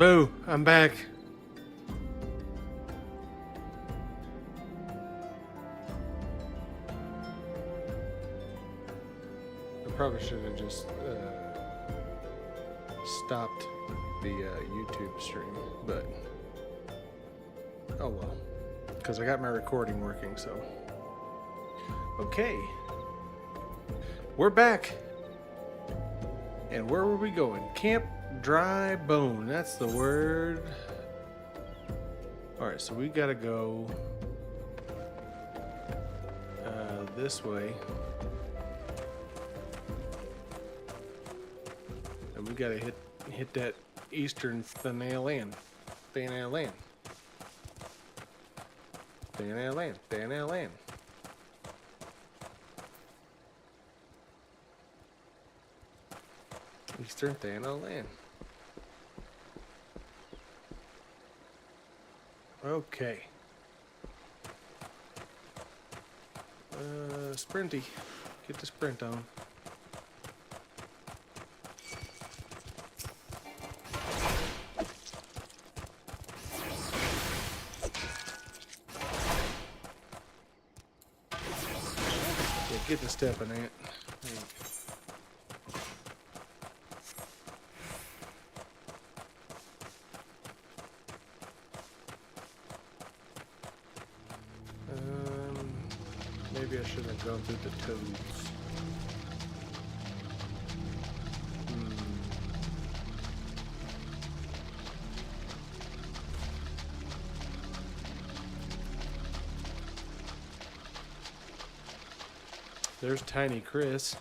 Boo, I'm back. I probably should have just stopped the YouTube stream, but oh well, because I got my recording working, so. Okay, we're back. And where were we going? Camp Dry Bone, that's the word. Alright, so we gotta go this way. And we gotta hit that eastern Thanail land. Thanail land. Thanail land. Thanail land. Eastern Thanail land. Okay. Sprinty. Get the sprint on. Yeah, get the stepping ant. Maybe I shouldn't have gone through the toads. There's Tiny Chris.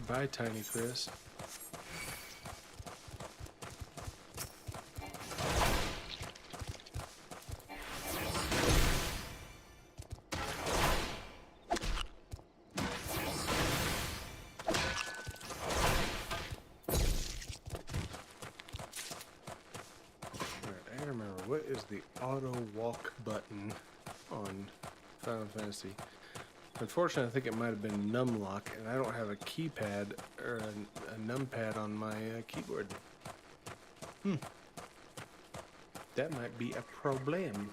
Bye, Tiny Chris. What is the auto walk button on Final Fantasy? Unfortunately, I think it might have been numlock, and I don't have a keypad or a numpad on my keyboard. That might be a problem.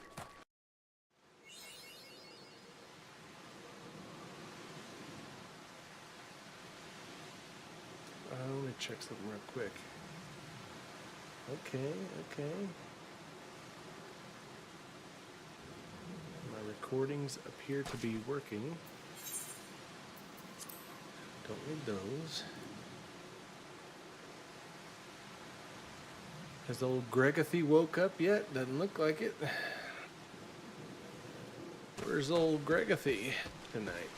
Let me check something real quick. Okay. Recordings appear to be working. Don't need those. Has old Gregathy woke up yet? Doesn't look like it. Where's old Gregathy tonight?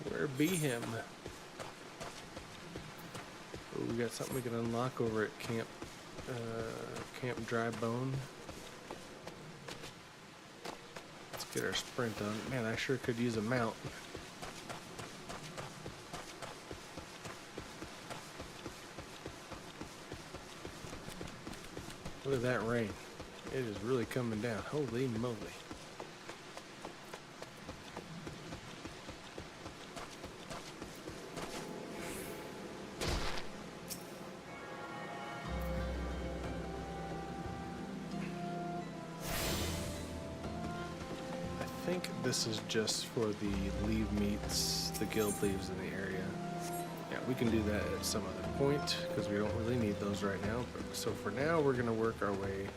Where be him? Oh, we got something we can unlock over at Camp Dry Bone. Get our sprint on. Man, I sure could use a mount. Look at that rain. It is really coming down. Holy moly. I think this is just for the leave meets, the guild leaves in the area. Yeah, we can do that at some other point because we don't really need those right now. So for now, we're going to work our way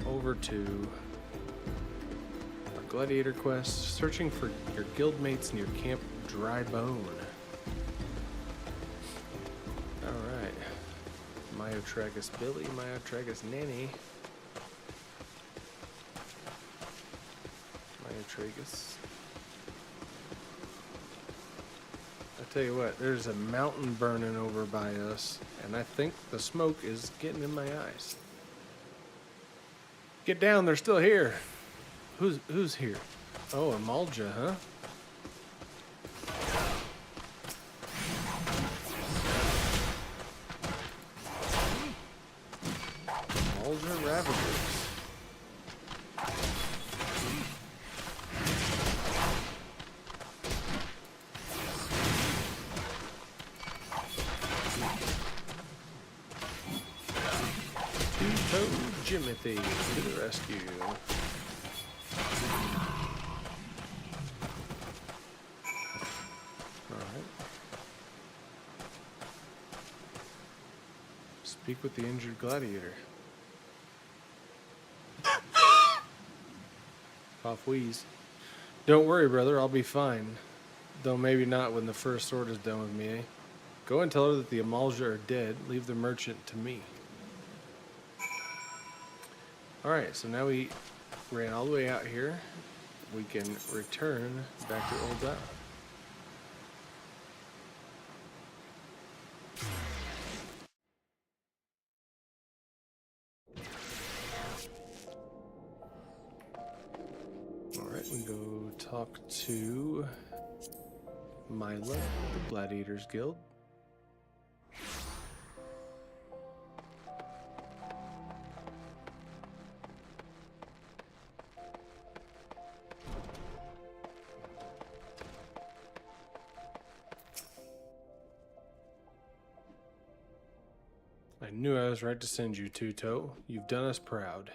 over to our gladiator quest, searching for your guild mates near Camp Dry Bone. All right, Myotragus Billy, Myotragus Nanny. Tragus. I tell you what, there's a mountain burning over by us, and I think the smoke is getting in my eyes. Get down, they're still here. Who's here? Oh, a Malja, huh? Malja Ravagers. Jimothy to the rescue. Alright. Speak with the injured gladiator. Cough wheeze. Don't worry, brother, I'll be fine. Though maybe not when the first sword is done with me, eh? Go and tell her that the Amalja are dead. Leave the merchant to me. Alright, so now we ran all the way out here. We can return back to Old Down. Alright, we go talk to Mila, the Gladiators Guild. I knew I was right to send you, Two-Toe. You've done us proud.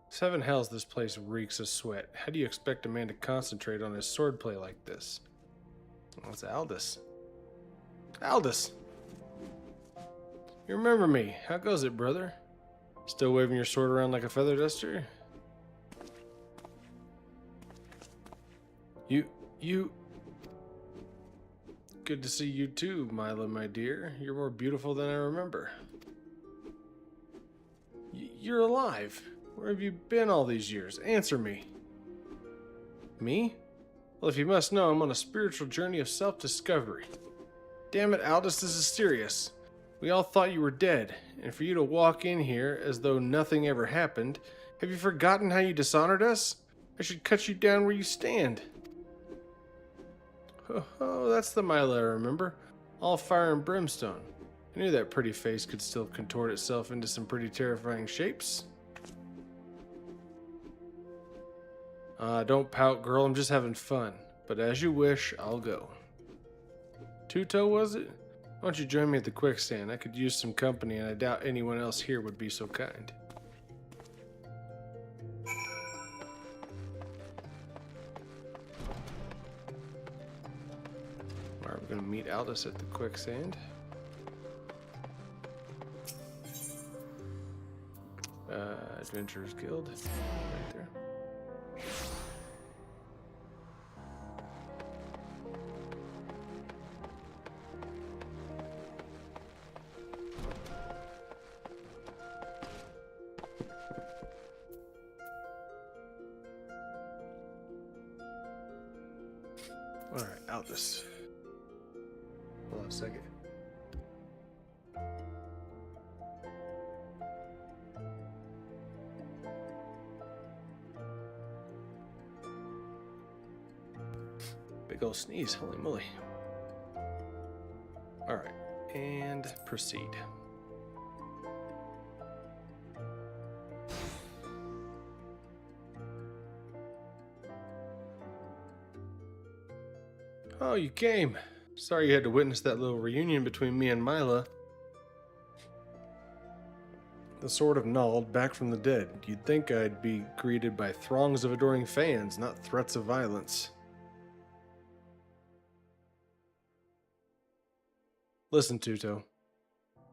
Seven hells, this place reeks of sweat. How do you expect a man to concentrate on his swordplay like this? Oh, it's Aldous. Aldous! You remember me. How goes it, brother? Still waving your sword around like a feather duster? You... Good to see you too, Mila, my dear. You're more beautiful than I remember. You're alive. Where have you been all these years? Answer me. Me? Well, if you must know, I'm on a spiritual journey of self-discovery. Damn it, Aldous, this is serious. We all thought you were dead, and for you to walk in here as though nothing ever happened, have you forgotten how you dishonored us? I should cut you down where you stand. Oh, that's the Mila I remember. All fire and brimstone. I knew that pretty face could still contort itself into some pretty terrifying shapes. Don't pout, girl. I'm just having fun. But as you wish, I'll go. Two-Toe, was it? Why don't you join me at the quicksand? I could use some company, and I doubt anyone else here would be so kind. Alright, we're going to meet Aldous at the quicksand. Adventurers Guild. Right there. Alright, Aldous. Hold on a second. Big ol' sneeze, holy moly. Alright, and proceed. Oh, you came. Sorry you had to witness that little reunion between me and Mila. The Sword of Nald, back from the dead. You'd think I'd be greeted by throngs of adoring fans, not threats of violence. Listen, Two-Toe.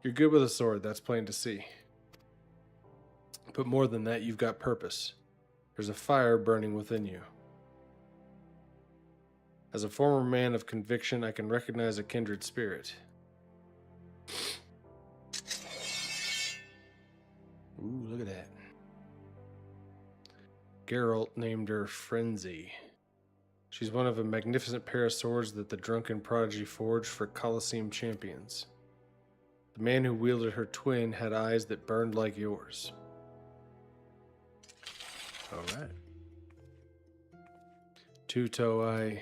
You're good with a sword, that's plain to see. But more than that, you've got purpose. There's a fire burning within you. As a former man of conviction, I can recognize a kindred spirit. Ooh, look at that. Geralt named her Frenzy. She's one of a magnificent pair of swords that the drunken prodigy forged for Colosseum champions. The man who wielded her twin had eyes that burned like yours. Alright. Two-Toe,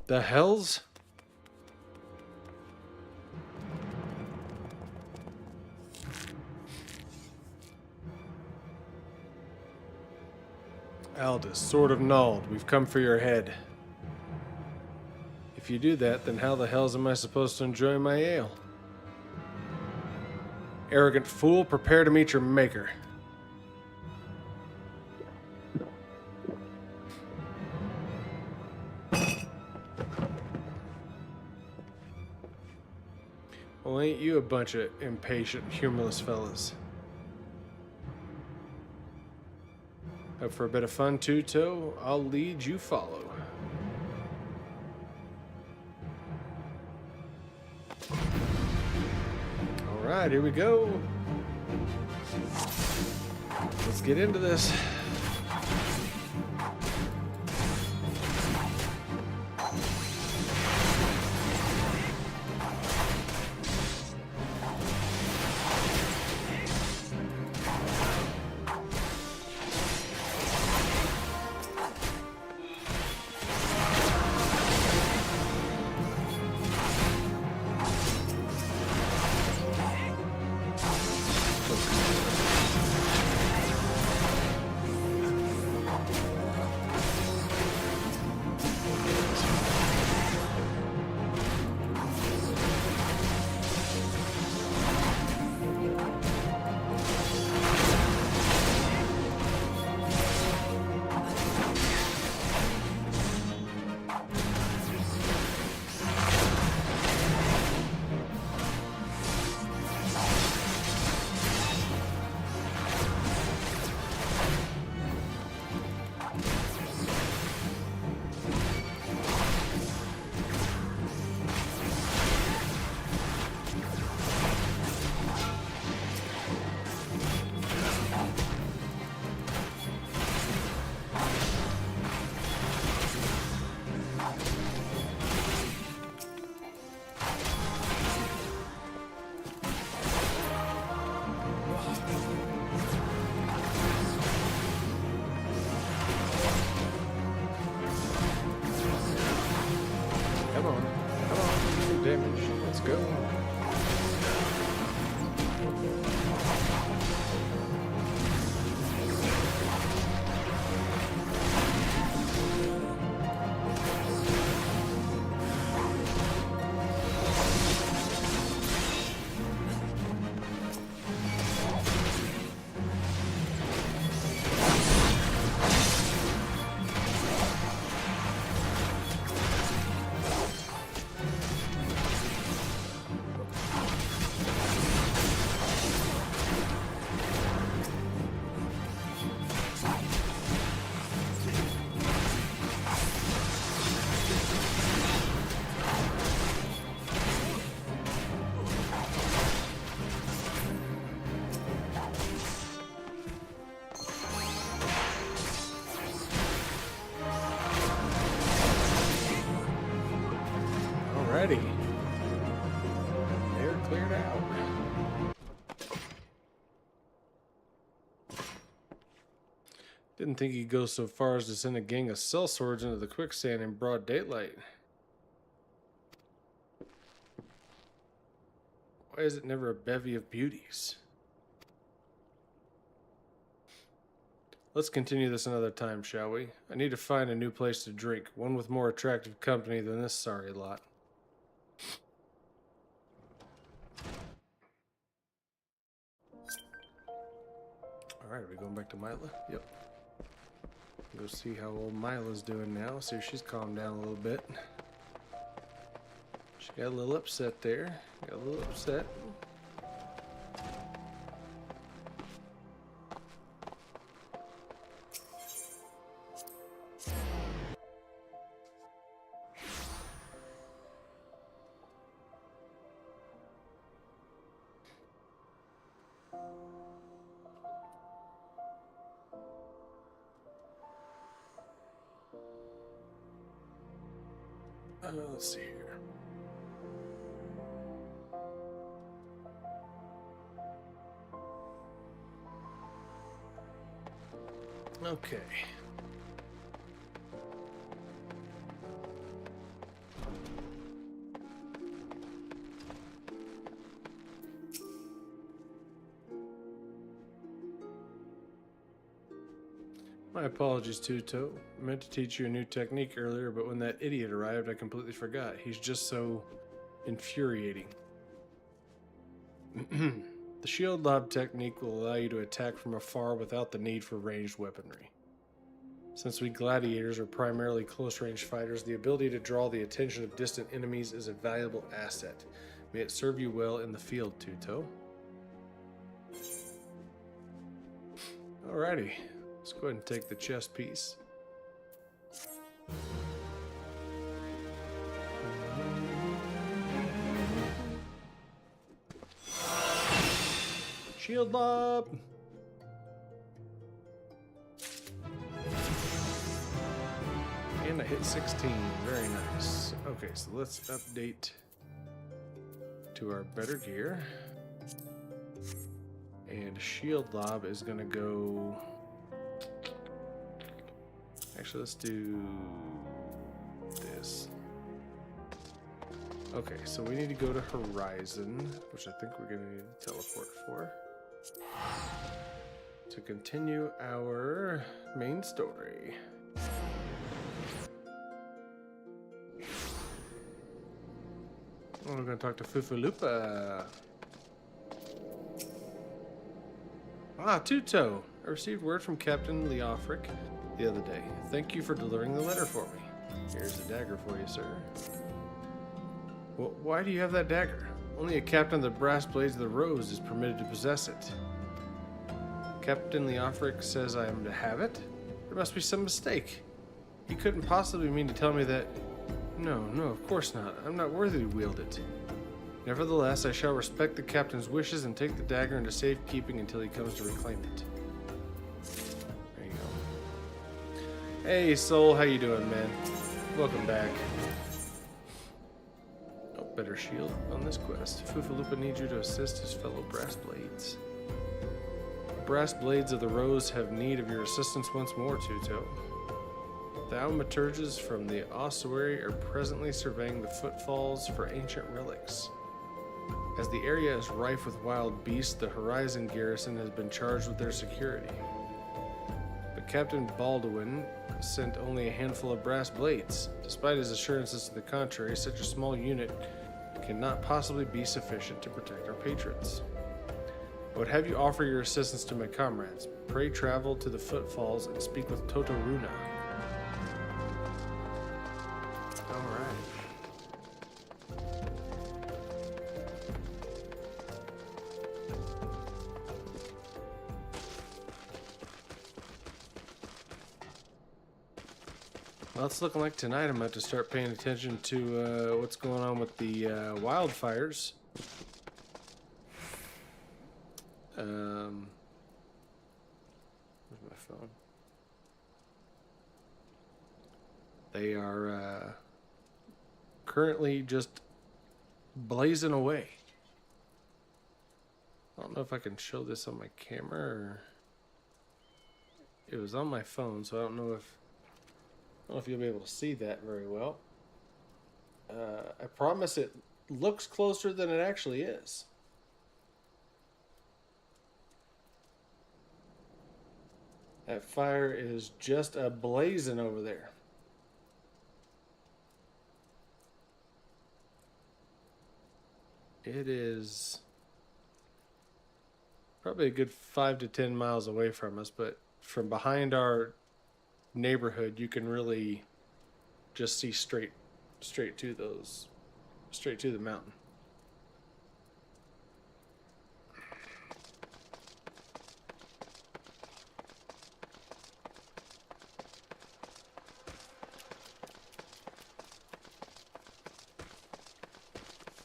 The hells? Aldous, Sword of Nald, we've come for your head. If you do that, then how the hells am I supposed to enjoy my ale? Arrogant fool, prepare to meet your maker. Well, ain't you a bunch of impatient, humorless fellas? Up for a bit of fun, Two-Toe? I'll lead, you follow. Alright, here we go. Let's get into this. Damage. Let's go. Alrighty. They're cleared out. Didn't think he'd go so far as to send a gang of sellswords into the quicksand in broad daylight. Why is it never a bevy of beauties? Let's continue this another time, shall we? I need to find a new place to drink, one with more attractive company than this sorry lot. Alright, are we going back to Mila? Yep. Go see how old Mila's doing now, see if she's calmed down a little bit. She got a little upset there. Got a little upset. Let's see here. Okay. My apologies, Two-Toe. I meant to teach you a new technique earlier, but when that idiot arrived, I completely forgot. He's just so infuriating. The shield lob technique will allow you to attack from afar without the need for ranged weaponry. Since we gladiators are primarily close-range fighters, the ability to draw the attention of distant enemies is a valuable asset. May it serve you well in the field, Tuto. Alrighty, let's go ahead and take the chest piece. Shield lob! And I hit 16. Very nice. Okay, so let's update to our better gear. And shield lob is going to go... Actually, let's do this. Okay, so we need to go to Horizon, which I think we're going to need to teleport for, to continue our main story. We're going to talk to Fufalupa. Ah, Tuto. I received word from Captain Leofric the other day. Thank you for delivering the letter for me. Here's the dagger for you, sir. Well, why do you have that dagger? Only a captain of the Brass Blades of the Rose is permitted to possess it. Captain Leofric says I am to have it? There must be some mistake. He couldn't possibly mean to tell me that... No, of course not. I'm not worthy to wield it. Nevertheless, I shall respect the captain's wishes and take the dagger into safekeeping until he comes to reclaim it. There you go. Hey, Soul, how you doing, man? Welcome back. Oh, better shield on this quest. Fufalupa needs you to assist his fellow Brass Blades. The Brass Blades of the Rose have need of your assistance once more, Tuto. Thaumaturges from the ossuary are presently surveying the footfalls for ancient relics. As the area is rife with wild beasts, the Horizon garrison has been charged with their security. But Captain Baldwin sent only a handful of brass blades. Despite his assurances to the contrary, such a small unit cannot possibly be sufficient to protect our patrons. I would have you offer your assistance to my comrades. Pray travel to the footfalls and speak with Totoruna. Well, it's looking like tonight I'm going to have to start paying attention to what's going on with the wildfires. Where's my phone? They are currently just blazing away. I don't know if I can show this on my camera or... It was on my phone, so I don't know if you'll be able to see that very well. I promise it looks closer than it actually is. That fire is just a-blazing over there. It is probably a good 5 to 10 miles away from us, but from behind our neighborhood you can really just see straight to the mountain.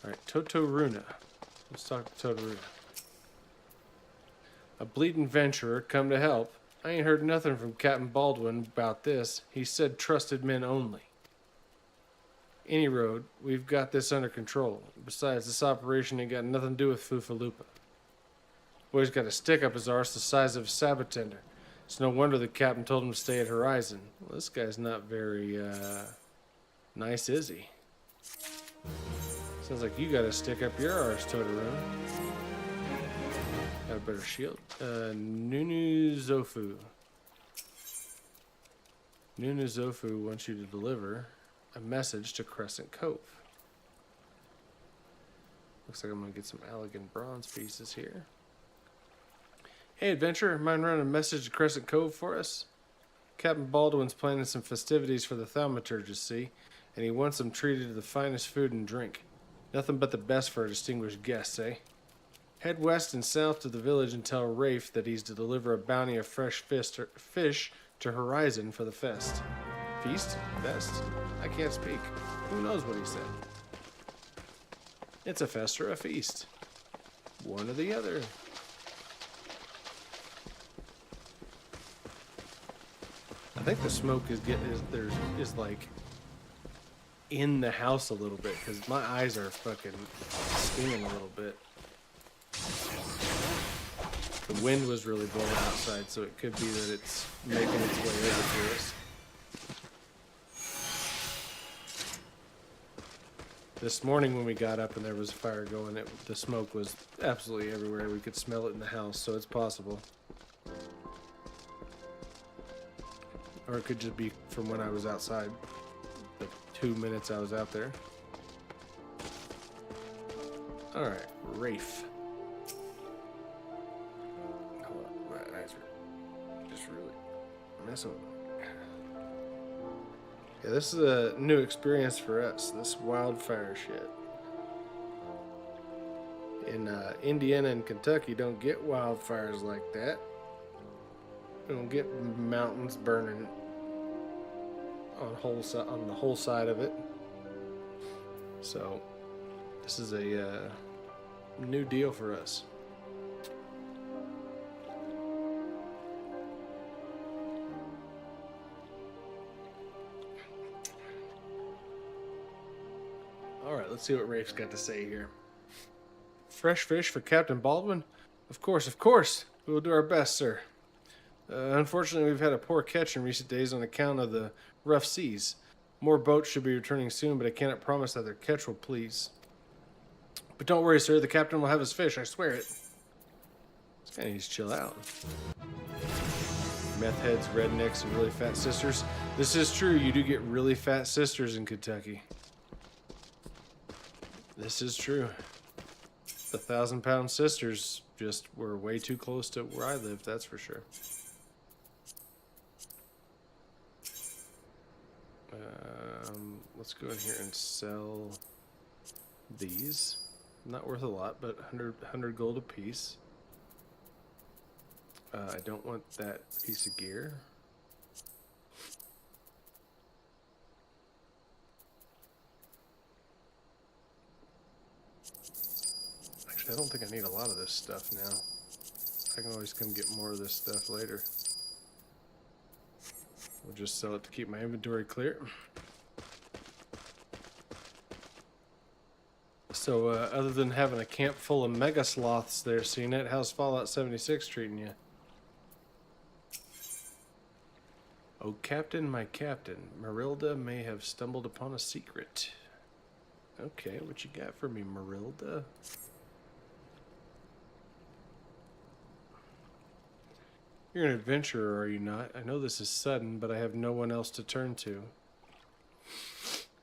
All right, Totoruna. Let's talk to Totoruna. A bleeding venturer come to help. I ain't heard nothing from Captain Baldwin about this. He said trusted men only. Any road, we've got this under control. Besides, this operation ain't got nothing to do with Fufalupa. Boy's got a stick up his arse the size of a sabot tender. It's no wonder the captain told him to stay at Horizon. Well, this guy's not very, nice, is he? Sounds like you got a stick up your arse, Totoro. Got a better shield. Nunu Zofu. Nunu Zofu wants you to deliver a message to Crescent Cove. Looks like I'm gonna get some elegant bronze pieces here. Hey, adventurer, mind running a message to Crescent Cove for us? Captain Baldwin's planning some festivities for the thaumaturgist, see? And he wants them treated to the finest food and drink. Nothing but the best for a distinguished guest, eh? Head west and south to the village and tell Rafe that he's to deliver a bounty of fresh fish to Horizon for the fest. Feast? Fest? I can't speak. Who knows what he said? It's a fest or a feast. One or the other. I think the smoke is like in the house a little bit because my eyes are fucking stinging a little bit. The wind was really blowing outside, so it could be that it's making its way over to us. This morning when we got up and there was a fire going, the smoke was absolutely everywhere. We could smell it in the house, so it's possible. Or it could just be from when I was outside, the 2 minutes I was out there. Alright, Rafe. Hold on, my eyes are just really messing with me. Yeah, this is a new experience for us, this wildfire shit. In Indiana and Kentucky, don't get wildfires like that. We don't get mountains burning on the whole side of it. So this is a new deal for us. All right, let's see what Rafe's got to say here. Fresh fish for Captain Baldwin? Of course. We will do our best, sir. Unfortunately, we've had a poor catch in recent days on account of the rough seas. More boats should be returning soon, but I cannot promise that their catch will please. But don't worry, sir. The captain will have his fish. I swear it. This guy needs to chill out. Meth heads, rednecks, and really fat sisters. This is true. You do get really fat sisters in Kentucky. This is true. The 1,000-pound sisters just were way too close to where I lived, that's for sure. Let's go in here and sell these. Not worth a lot, but 100 gold a piece. I don't want that piece of gear. Actually, I don't think I need a lot of this stuff now. I can always come get more of this stuff later. We'll just sell it to keep my inventory clear. So, other than having a camp full of mega sloths there, CNET, how's Fallout 76 treating you? Oh, Captain, my Captain, Marilda may have stumbled upon a secret. Okay, what you got for me, Marilda? You're an adventurer, are you not? I know this is sudden, but I have no one else to turn to.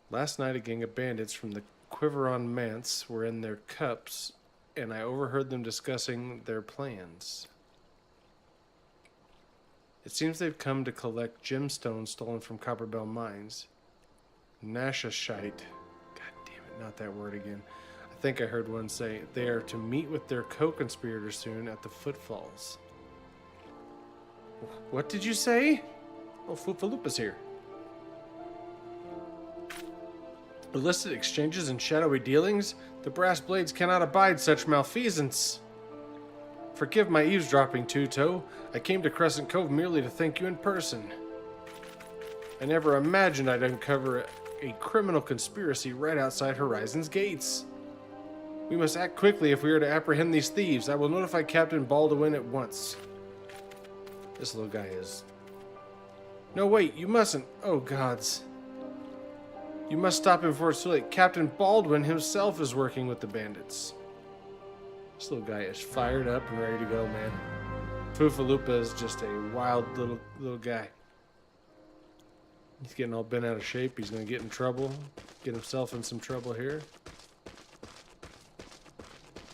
Last night, a gang of bandits from the Quiveron Manse were in their cups, and I overheard them discussing their plans. It seems they've come to collect gemstones stolen from Copperbell mines. Nashashite. God damn it, not that word again. I think I heard one say they are to meet with their co-conspirator soon at the Footfalls. What did you say? Oh, Foofaloopa's here. Illicit exchanges and shadowy dealings? The brass blades cannot abide such malfeasance. Forgive my eavesdropping, Two-Toe. I came to Crescent Cove merely to thank you in person. I never imagined I'd uncover a criminal conspiracy right outside Horizon's gates. We must act quickly if we are to apprehend these thieves. I will notify Captain Baldwin at once. This little guy is... No, wait, you mustn't. Oh, gods. You must stop him before it's too late. Captain Baldwin himself is working with the bandits. This little guy is fired up and ready to go, man. Foofaloopa is just a wild little guy. He's getting all bent out of shape. He's going to get in trouble. Get himself in some trouble here.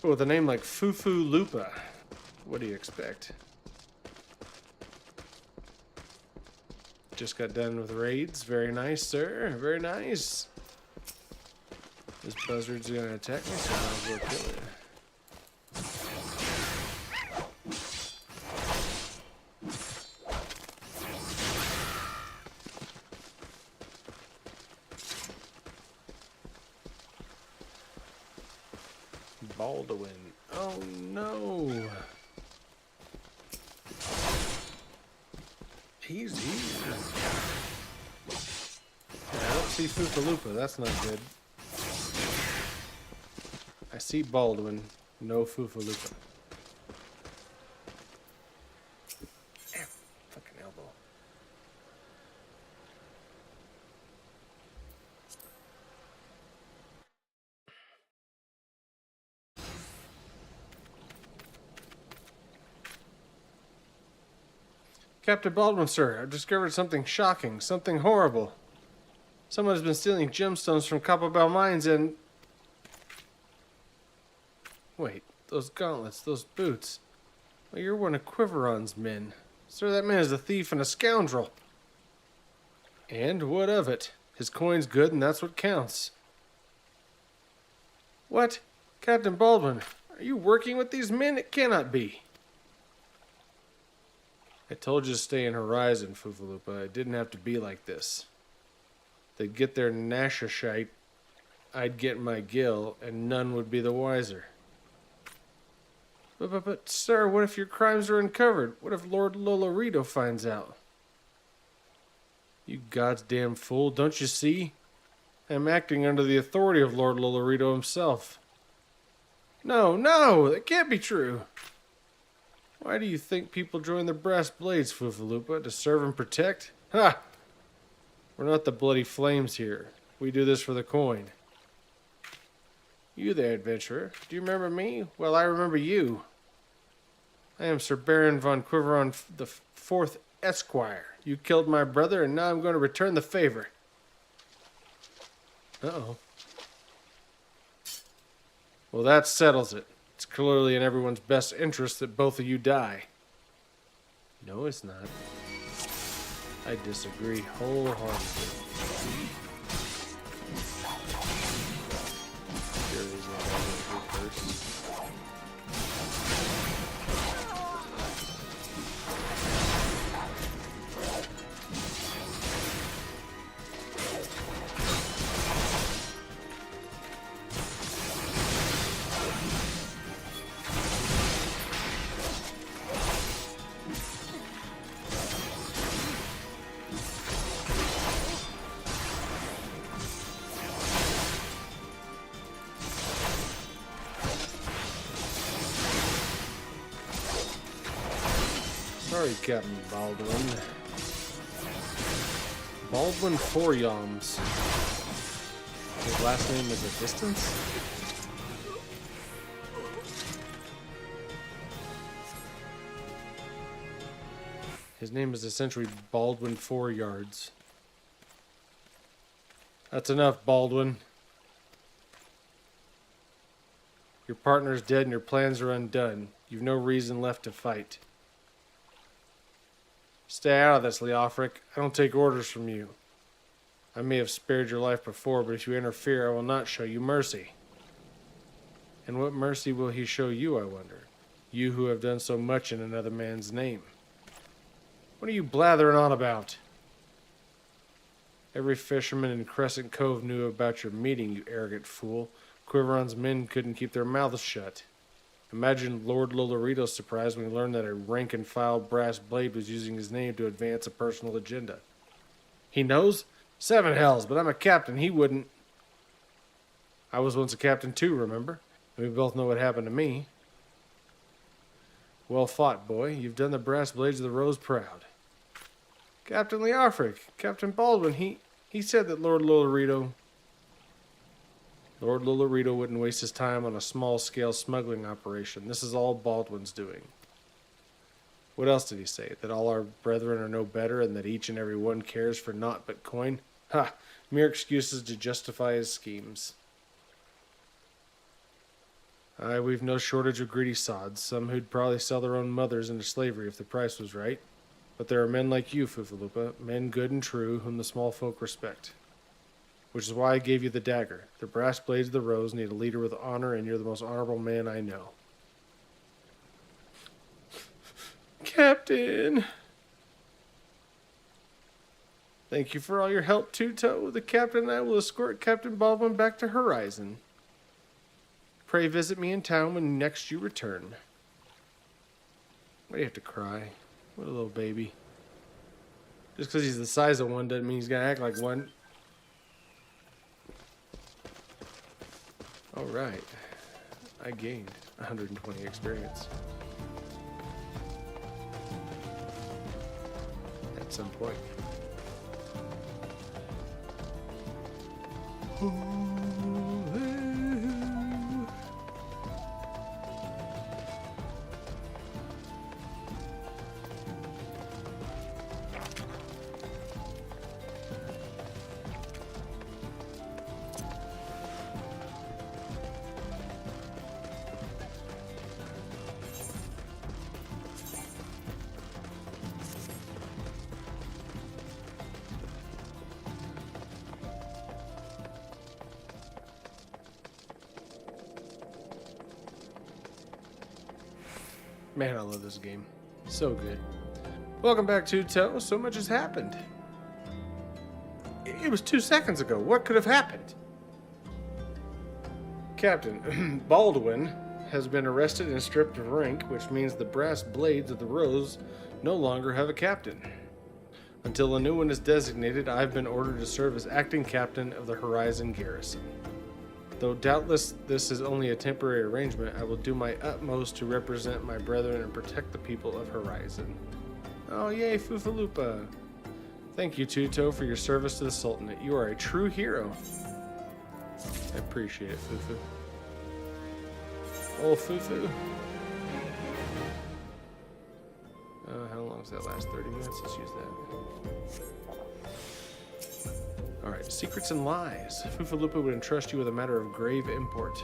Oh, with a name like Foofaloopa. What do you expect? just got done with raids. Very nice, sir. Very nice. This buzzard's gonna attack me, so I might as well kill it. Baldwin. Oh no. He's here. I don't see Foofaloopa. That's not good. I see Baldwin. No Foofaloopa. Ow, fucking elbow. Captain Baldwin, sir, I've discovered something shocking, something horrible. Someone has been stealing gemstones from Copperbell mines and... Wait, those gauntlets, those boots. Well, you're one of Quiveron's men. Sir, that man is a thief and a scoundrel. And what of it? His coin's good and that's what counts. What? Captain Baldwin, are you working with these men? It cannot be. I told you to stay in Horizon, Foofaloopa. It didn't have to be like this. They'd get their Nashashite, I'd get my gill, and none would be the wiser. But, sir, what if your crimes are uncovered? What if Lord Lolorito finds out? You goddamn fool, don't you see? I'm acting under the authority of Lord Lolorito himself. No, that can't be true. Why do you think people join the Brass Blades, Foofaloopa? To serve and protect? Ha! We're not the bloody flames here. We do this for the coin. You there, adventurer. Do you remember me? Well, I remember you. I am Sir Baron von Quiveron the Fourth Esquire. You killed my brother, and now I'm going to return the favor. Uh-oh. Well, that settles it. It's clearly in everyone's best interest that both of you die. No, it's not. I disagree wholeheartedly. Sure, these are all going to do first. Sorry, Captain Baldwin. Baldwin Foryams. His last name is a distance? His name is essentially Baldwin 4 Yards. That's enough, Baldwin. Your partner's dead and your plans are undone. You've no reason left to fight. Stay out of this, Leofric. I don't take orders from you. I may have spared your life before, but if you interfere, I will not show you mercy. And what mercy will he show you, I wonder? You who have done so much in another man's name. What are you blathering on about? Every fisherman in Crescent Cove knew about your meeting, you arrogant fool. Quiveron's men couldn't keep their mouths shut. Imagine Lord Lolorito's surprise when he learned that a rank-and-file brass blade was using his name to advance a personal agenda. He knows? 7 hells, but I'm a captain. He wouldn't. I was once a captain too, remember? And we both know what happened to me. Well fought, boy. You've done the brass blades of the Rose proud. Captain Leofric, Captain Baldwin, he said that Lord Lolorito wouldn't waste his time on a small-scale smuggling operation. This is all Baldwin's doing. What else did he say? That all our brethren are no better and that each and every one cares for naught but coin? Ha! Mere excuses to justify his schemes. Aye, we've no shortage of greedy sods, some who'd probably sell their own mothers into slavery if the price was right. But there are men like you, Fufalupa, men good and true, whom the small folk respect. Which is why I gave you the dagger. The brass blades of the rose need a leader with honor, and you're the most honorable man I know. Captain! Thank you for all your help, Two-Toe. The captain and I will escort Captain Baldwin back to Horizon. Pray visit me in town when next you return. Why do you have to cry? What a little baby. Just because he's the size of one doesn't mean he's going to act like one. Alright. I gained 120 experience. At some point. Man, I love this game. So good. Welcome back, Two-Toe. So much has happened. It was 2 seconds ago. What could have happened? Captain, Baldwin has been arrested and stripped of rank, which means the brass blades of the rose no longer have a captain. Until a new one is designated, I've been ordered to serve as acting captain of the Horizon Garrison. Though doubtless this is only a temporary arrangement, I will do my utmost to represent my brethren and protect the people of Horizon. Oh yay, Fufalupa! Thank you, Two-Toe, for your service to the Sultanate. You are a true hero. I appreciate it, Fufu. Oh, Fufu. How long does that last? 30 minutes? Let's use that. Alright, secrets and lies. Fufalupa would entrust you with a matter of grave import.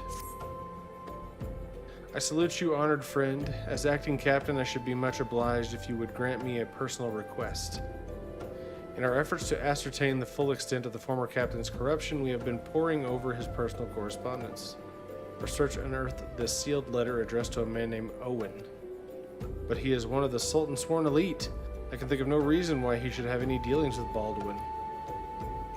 I salute you, honored friend. As acting captain, I should be much obliged if you would grant me a personal request. In our efforts to ascertain the full extent of the former captain's corruption, we have been poring over his personal correspondence. Our search unearthed this sealed letter addressed to a man named Owen. But he is one of the Sultan's sworn elite. I can think of no reason why he should have any dealings with Baldwin.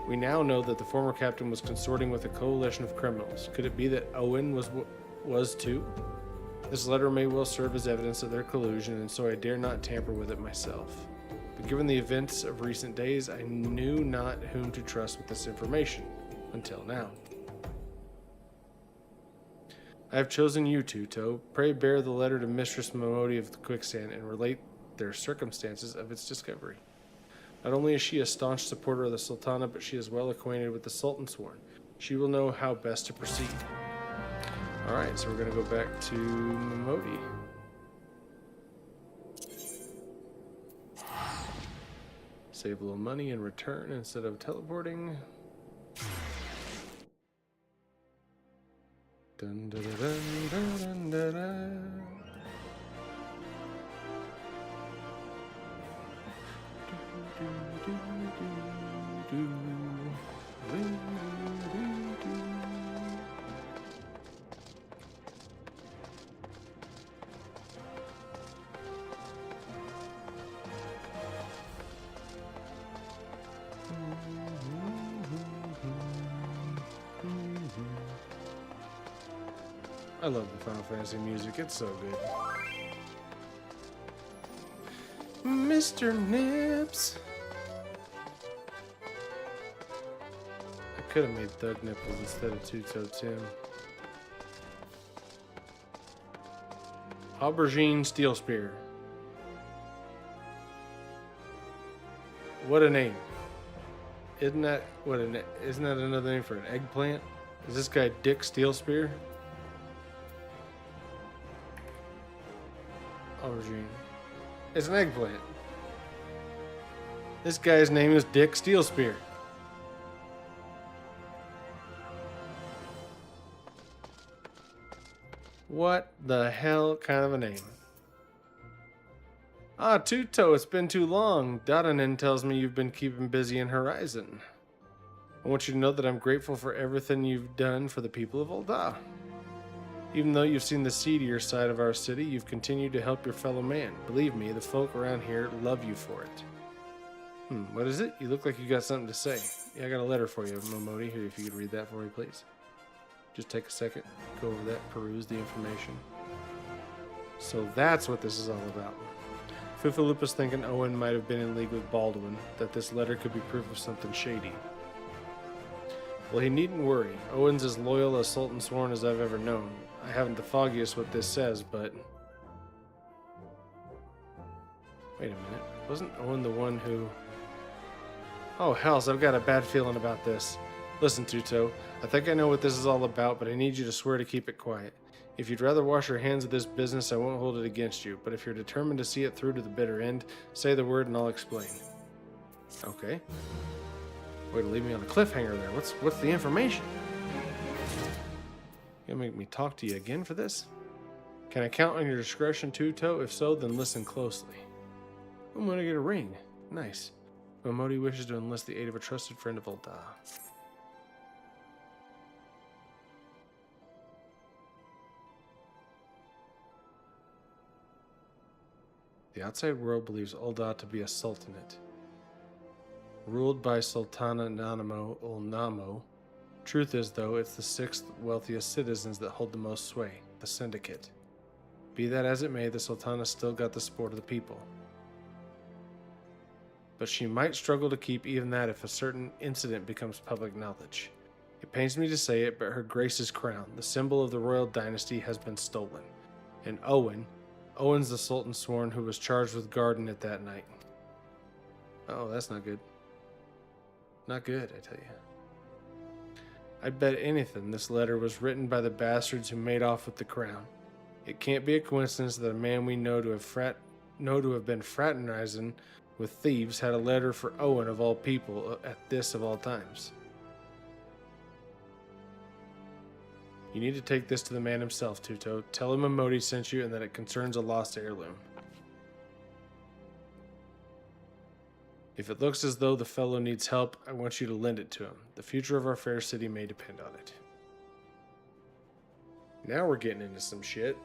We now know that the former captain was consorting with a coalition of criminals. Could it be that Owen was too? This letter may well serve as evidence of their collusion, and so I dare not tamper with it myself. But given the events of recent days, I knew not whom to trust with this information, until now. I have chosen you, Two-Toe. Pray bear the letter to Mistress Momodi of the Quicksand and relate their circumstances of its discovery. Not only is she a staunch supporter of the Sultana, but she is well acquainted with the Sultan's sworn. She will know how best to proceed. Alright, so we're going to go back to Momodi. Save a little money and return instead of teleporting. Dun, dun, dun, dun, dun, dun, dun. I love the Final Fantasy music, it's so good. Mr. Nips. I could have made Thug Nipples instead of Two-Toe Tim. Aubergine Steel Spear. What a name. Isn't that another name for an eggplant? Is this guy Dick Steel Spear? Aubergine. It's an eggplant. This guy's name is Dick Steel Spear. What the hell kind of a name? Ah, Tuto, it's been too long. Dadanen tells me you've been keeping busy in Horizon. I want you to know that I'm grateful for everything you've done for the people of Ul'dah. Even though you've seen the seedier side of our city, you've continued to help your fellow man. Believe me, the folk around here love you for it. What is it? You look like you got something to say. Yeah, I got a letter for you, Momodi. Here, if you could read that for me, please. Just take a second, go over that, peruse the information. So that's what this is all about. Fufalupa's thinking Owen might have been in league with Baldwin, that this letter could be proof of something shady. Well, he needn't worry. Owen's as loyal as Sultan Sworn as I've ever known. I haven't the foggiest what this says, but... Wait a minute. Wasn't Owen the one who... Oh, hells, I've got a bad feeling about this. Listen, Tuto, I think I know what this is all about, but I need you to swear to keep it quiet. If you'd rather wash your hands of this business, I won't hold it against you, but if you're determined to see it through to the bitter end, say the word and I'll explain. Okay. Way to leave me on a cliffhanger there. What's the information? You gonna make me talk to you again for this? Can I count on your discretion, Tuto? If so, then listen closely. I'm gonna get a ring. Nice. Momodi wishes to enlist the aid of a trusted friend of Ul'dah. The outside world believes Ul'dah to be a sultanate, ruled by Sultana Nanamo Ulnamo. Truth is, though, it's the 6th wealthiest citizens that hold the most sway, the Syndicate. Be that as it may, the Sultana still got the support of the people. But she might struggle to keep even that if a certain incident becomes public knowledge. It pains me to say it, but her Grace's crown, the symbol of the royal dynasty, has been stolen. And Owen's the Sultan Sworn who was charged with guarding it that night. Oh, that's not good. Not good, I tell you. I'd bet anything this letter was written by the bastards who made off with the crown. It can't be a coincidence that a man we know to have been fraternizing with thieves had a letter for Owen of all people at this of all times. You need to take this to the man himself, Tuto. Tell him Momodi sent you and that it concerns a lost heirloom. If it looks as though the fellow needs help, I want you to lend it to him. The future of our fair city may depend on it. Now we're getting into some shit.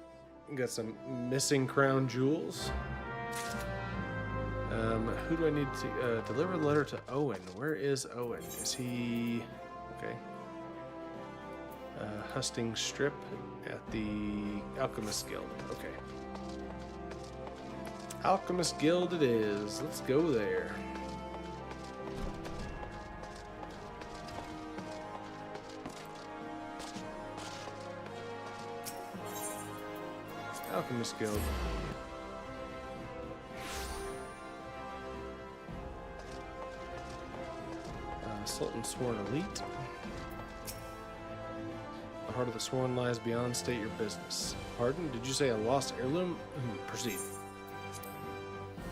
We got some missing crown jewels. Who do I need to deliver the letter to Owen? Where is Owen? Is he... Okay. Husting Strip at the Alchemist Guild. Okay. Alchemist Guild it is. Let's go there. Alchemist Guild. Sultan Sworn Elite. The heart of the Sworn lies beyond. State your business. Pardon? Did you say a lost heirloom? Proceed.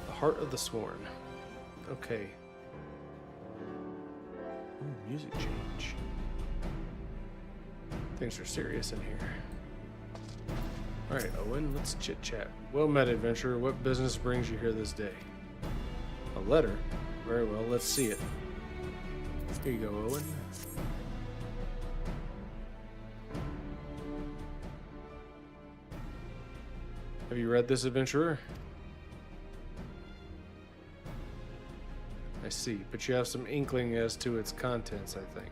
The heart of the Sworn. Okay. Ooh, music change. Things are serious in here. Alright, Owen, let's chit-chat. Well met, adventurer. What business brings you here this day? A letter? Very well, let's see it. Here you go, Owen. Have you read this, adventurer? I see, but you have some inkling as to its contents, I think.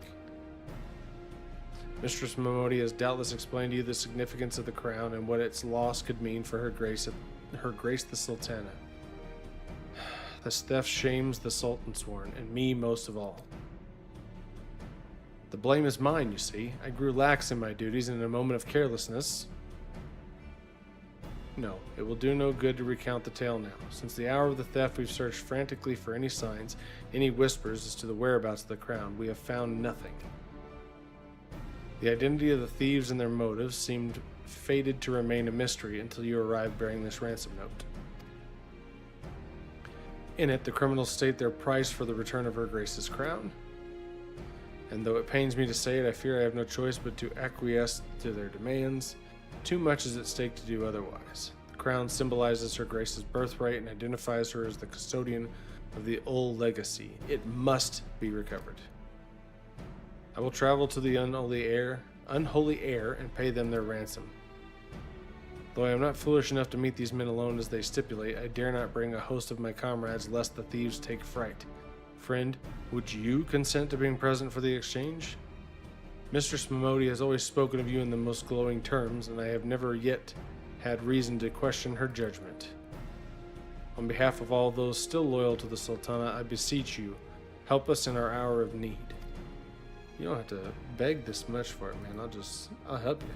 Mistress Momodi has doubtless explained to you the significance of the crown and what its loss could mean for Her Grace the Sultana. This theft shames the Sultan Sworn, and me most of all. The blame is mine, you see. I grew lax in my duties in a moment of carelessness. No, it will do no good to recount the tale now. Since the hour of the theft, we've searched frantically for any signs, any whispers as to the whereabouts of the crown. We have found nothing. The identity of the thieves and their motives seemed fated to remain a mystery until you arrived bearing this ransom note. In it, the criminals state their price for the return of Her Grace's crown. And though it pains me to say it, I fear I have no choice but to acquiesce to their demands. Too much is at stake to do otherwise. The crown symbolizes Her Grace's birthright and identifies her as the custodian of the old legacy. It must be recovered. I will travel to the unholy heir, and pay them their ransom. Though I am not foolish enough to meet these men alone as they stipulate, I dare not bring a host of my comrades lest the thieves take fright. Friend, would you consent to being present for the exchange? Mistress Momodi has always spoken of you in the most glowing terms, and I have never yet had reason to question her judgment. On behalf of all those still loyal to the Sultana, I beseech you, help us in our hour of need. You don't have to beg this much for it, man. I'll help you.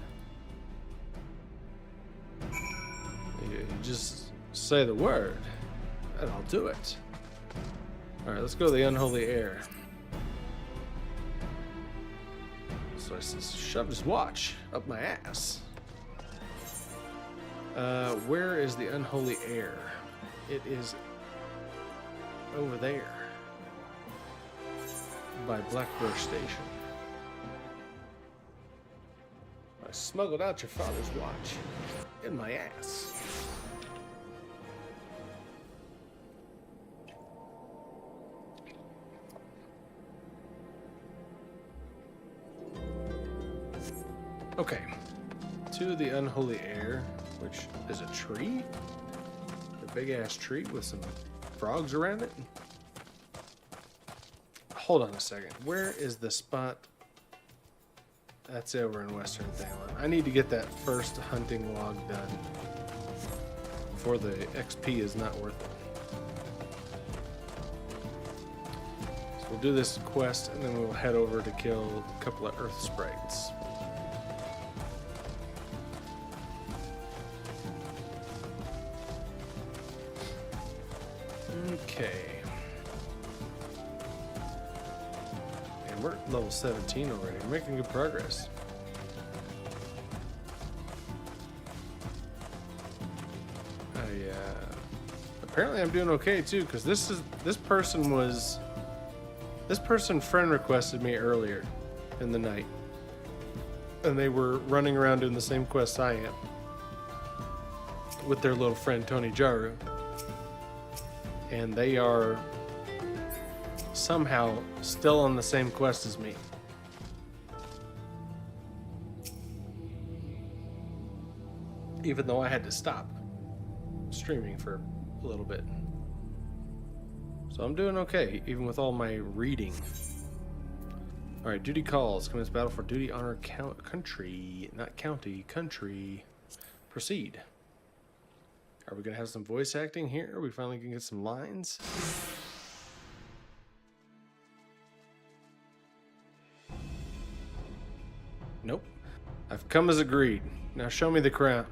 You just say the word, and I'll do it. Alright, let's go to the unholy heir. So I shoved his watch up my ass. Where is the unholy heir? It is over there by Blackbird Station. I smuggled out your father's watch in my ass. Okay, to the unholy heir, which is a tree, a big ass tree with some frogs around it. Hold on a second, where is the spot? That's over in Western Thailand. I need to get that first hunting log done before the XP is not worth it. So we'll do this quest and then we'll head over to kill a couple of earth sprites. Okay. And we're at level 17 already. We're making good progress. Apparently I'm doing okay too, because this person friend requested me earlier in the night. And they were running around doing the same quests I am. With their little friend Tony Jaru. And they are somehow still on the same quest as me. Even though I had to stop streaming for a little bit. So I'm doing okay, even with all my reading. Alright, duty calls. Commence battle for duty, honor, country. Not county, country. Proceed. Are we going to have some voice acting here? Are we finally going to get some lines? Nope. I've come as agreed. Now show me the crown.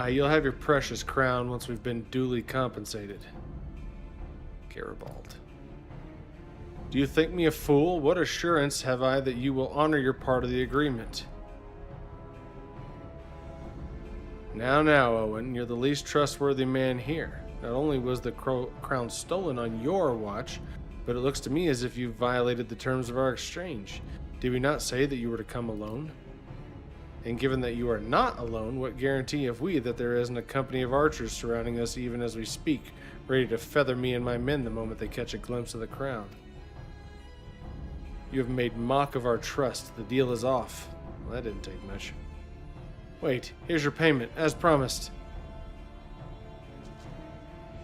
You'll have your precious crown once we've been duly compensated. Garibald. Do you think me a fool? What assurance have I that you will honor your part of the agreement? Now, Owen, you're the least trustworthy man here. Not only was the crown stolen on your watch, but it looks to me as if you violated the terms of our exchange. Did we not say that you were to come alone? And given that you are not alone, what guarantee have we that there isn't a company of archers surrounding us even as we speak, ready to feather me and my men the moment they catch a glimpse of the crown? You have made mock of our trust. The deal is off. Well, that didn't take much. Wait, here's your payment, as promised.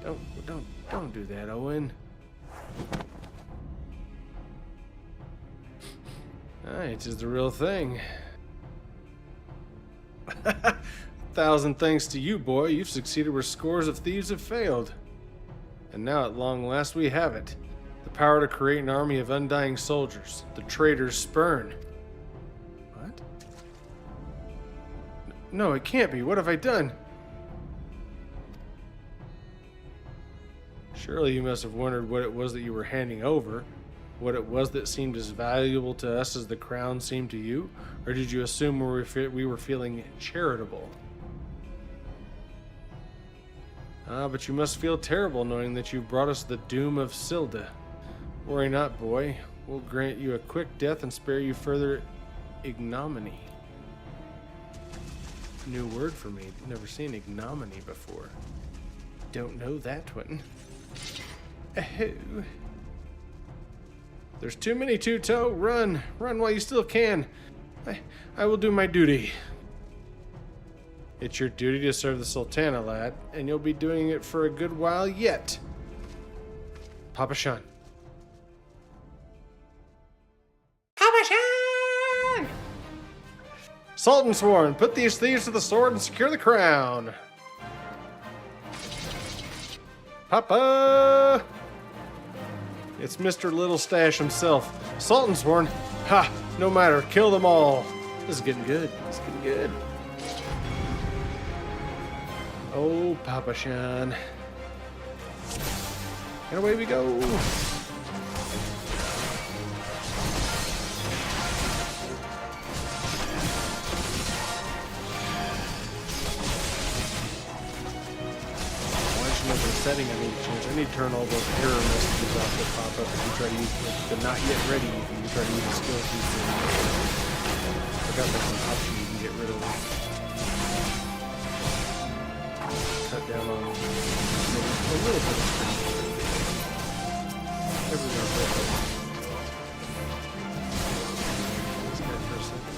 Don't do that, Owen. Alright, it's the real thing. 1,000 thanks to you, boy. You've succeeded where scores of thieves have failed. And now at long last we have it. The power to create an army of undying soldiers. The traitor's spurn. What? No, it can't be. What have I done? Surely you must have wondered what it was that you were handing over. What it was that seemed as valuable to us as the crown seemed to you? Or did you assume we were feeling charitable? But you must feel terrible knowing that you brought us the doom of Silda. Worry not, boy. We'll grant you a quick death and spare you further ignominy. new word for me. Never seen ignominy before. Don't know that one. Oh. There's too many two-toe. Run. Run while you still can. I will do my duty. It's your duty to serve the Sultana, lad, and you'll be doing it for a good while yet. Papa Shan. Papa Shan! Sultan Sworn, put these thieves to the sword and secure the crown. Papa! It's Mr. Little Stash himself. Sultan Sworn. Ha! No matter, kill them all. This is getting good. It's getting good. Oh, Papa Shan. And away we go. Setting I need to change. I need to turn all those error messages off that pop up if you try to use the not yet ready if you try to use a skill feature. I got like an option you can get rid of. Cut down on a little bit of screen. Everything else. This guy for a second.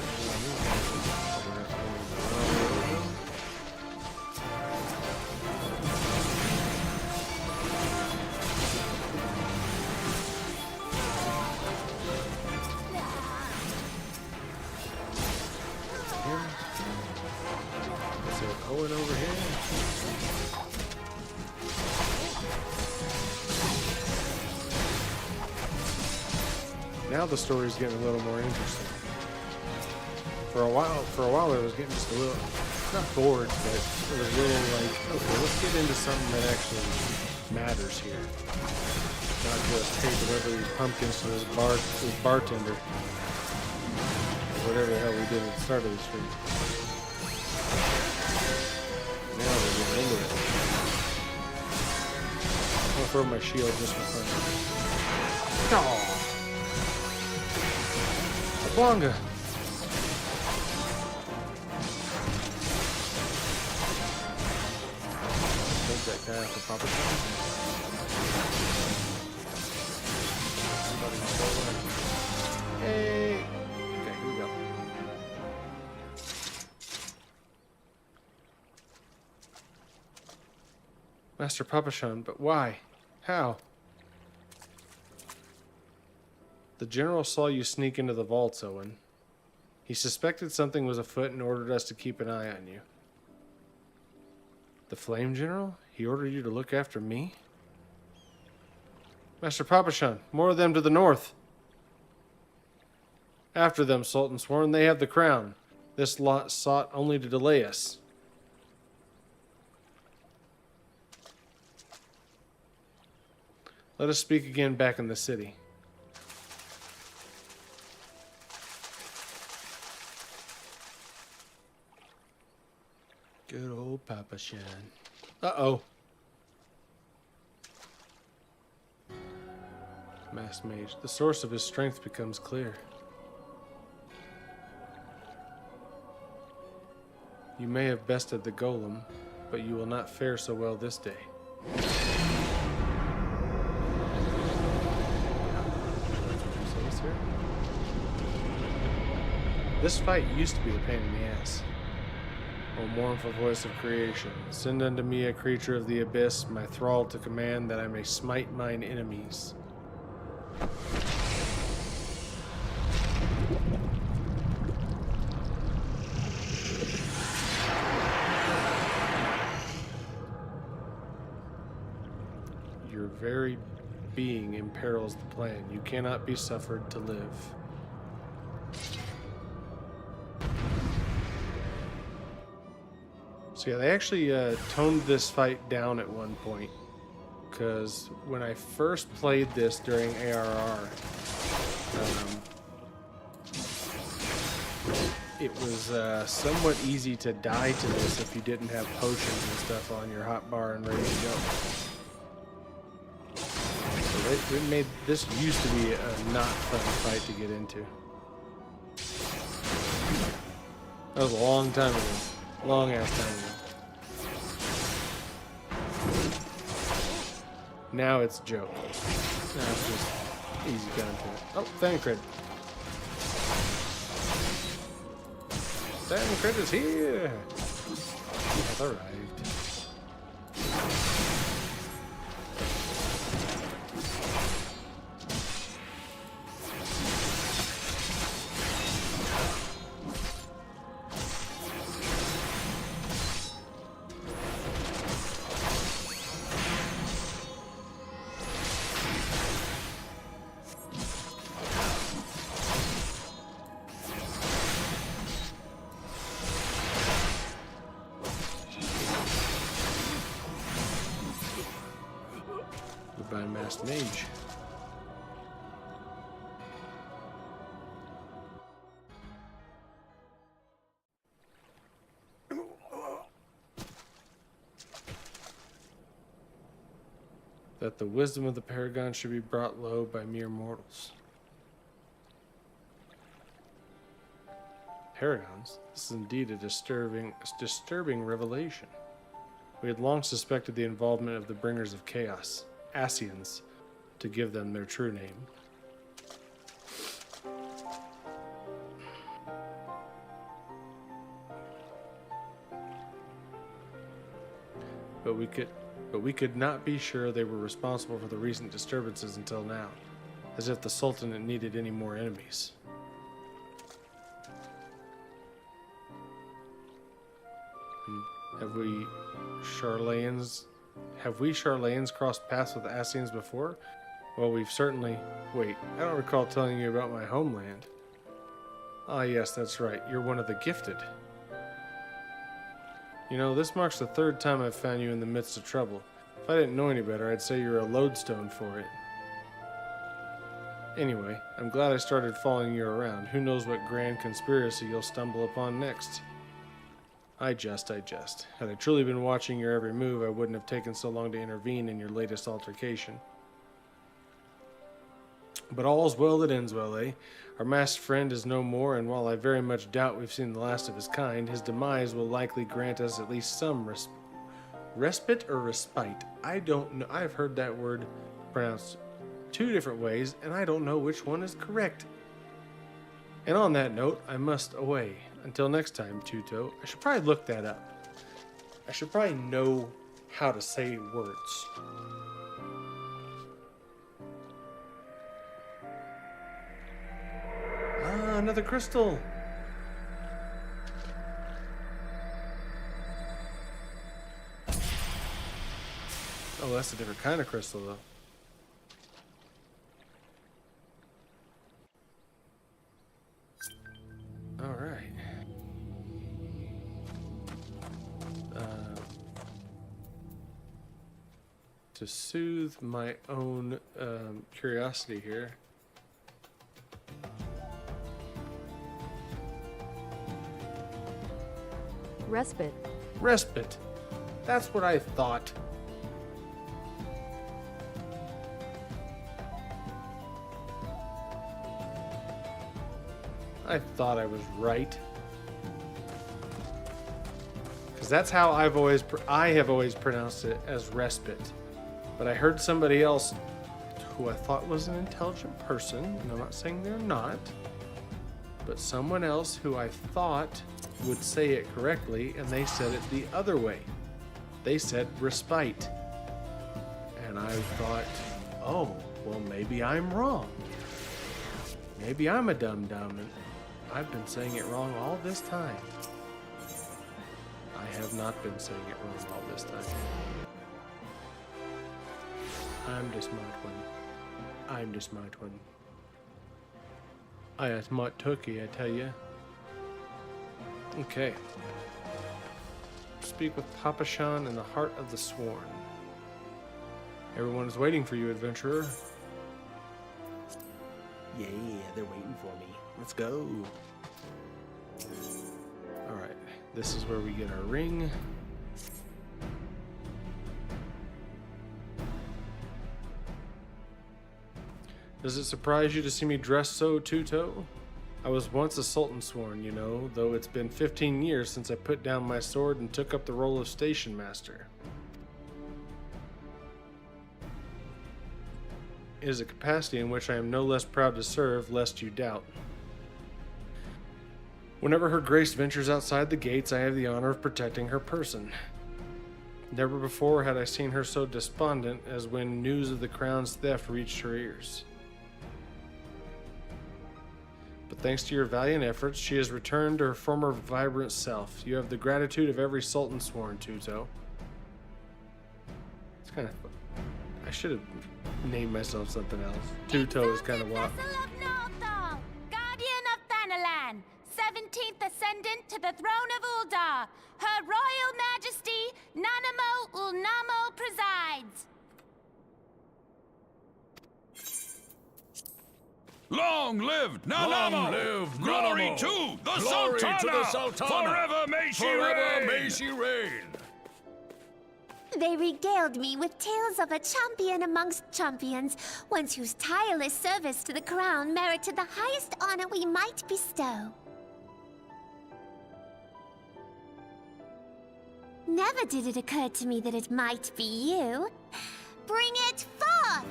Owen over here. Now the story's getting a little more interesting. For a while it was getting just a little, not bored, but it was a little like, okay, let's get into something that actually matters here. Not just, hey, deliver these pumpkins to this bartender. Or whatever the hell we did at the start of the stream. Now we're getting into it. I'll throw my shield just for fun. Oh! A Blonga! Take that guy off the Papa Shan. Hey! Okay, here we go. Master Papa Shan, but why? How? The general saw you sneak into the vaults, Owen. He suspected something was afoot and ordered us to keep an eye on you. The Flame General? He ordered you to look after me? Master Papa Shan, more of them to the north. After them, Sultan Sworn, they have the crown. This lot sought only to delay us. Let us speak again back in the city. Good old Papa Shan. Uh-oh. Masked Mage. The source of his strength becomes clear. You may have bested the golem, but you will not fare so well this day. This fight used to be a pain in the ass. O mournful voice of creation, send unto me a creature of the abyss, my thrall to command, that I may smite mine enemies. Your very being imperils the plan. You cannot be suffered to live. So yeah, they actually toned this fight down at one point, because when I first played this during ARR, it was somewhat easy to die to this if you didn't have potions and stuff on your hotbar and ready to go. So it made this used to be a not fun fight to get into. That was a long time ago. Long ass time ago. Now it's Joe. Now it's just easy gun to it. Oh, Thancred. Thancred is here! He has arrived. Goodbye, Masked Mage. That the wisdom of the Paragon should be brought low by mere mortals. Paragons? This is indeed a disturbing revelation. We had long suspected the involvement of the Bringers of Chaos, Asians, to give them their true name. But we could not be sure they were responsible for the recent disturbances until now, as if the Sultanate needed any more enemies. Have we Charlayans crossed paths with Asians before? Well, we've certainly... Wait, I don't recall telling you about my homeland. Ah, yes, that's right. You're one of the gifted. You know, this marks the third time I've found you in the midst of trouble. If I didn't know any better, I'd say you're a lodestone for it. Anyway, I'm glad I started following you around. Who knows what grand conspiracy you'll stumble upon next. I jest. Had I truly been watching your every move, I wouldn't have taken so long to intervene in your latest altercation. But all's well that ends well, eh? Our masked friend is no more, and while I very much doubt we've seen the last of his kind, his demise will likely grant us at least some respite or respite. I don't know. I've heard that word pronounced two different ways, and I don't know which one is correct. And on that note, I must away. Until next time, Tuto. I should probably look that up. I should probably know how to say words. Ah, another crystal. Oh, that's a different kind of crystal, though. All right. To soothe my own curiosity here. Respite. Respite. That's what I thought. I thought I was right. Because that's how I have always pronounced it, as respite. But I heard somebody else who I thought was an intelligent person, and I'm not saying they're not, but someone else who I thought would say it correctly, and they said it the other way. They said respite. And I thought, oh, well, maybe I'm wrong. Maybe I'm a dum-dum, and I've been saying it wrong all this time. I have not been saying it wrong all this time. I'm the smart one. I'm the smart one. I a smart turkey, I tell you. Okay. Speak with Papa Shan in the heart of the Sworn. Everyone is waiting for you, adventurer. Yeah, they're waiting for me. Let's go. Alright, this is where we get our ring. Does it surprise you to see me dressed so, Tuto? I was once a sultan sworn, you know, though it's been 15 years since I put down my sword and took up the role of station master. It is a capacity in which I am no less proud to serve, lest you doubt. Whenever Her Grace ventures outside the gates, I have the honor of protecting her person. Never before had I seen her so despondent as when news of the crown's theft reached her ears. But thanks to your valiant efforts, she has returned to her former vibrant self. You have the gratitude of every sultan sworn, Tuto. It's kind of... I should have named myself something else. Tuto is kind of wild. Vessel of Northal, guardian of Thanalan, 17th ascendant to the throne of Uldar. Her Royal Majesty, Nanamo Ulnamo presides. Long live Nanamo! Long live Glory Nanamo! to the Glory Sultana! to the Sultana! Forever may she Forever reign! may she reign! They regaled me with tales of a champion amongst champions, one whose tireless service to the crown merited the highest honor we might bestow. Never did it occur to me that it might be you. Bring it forth!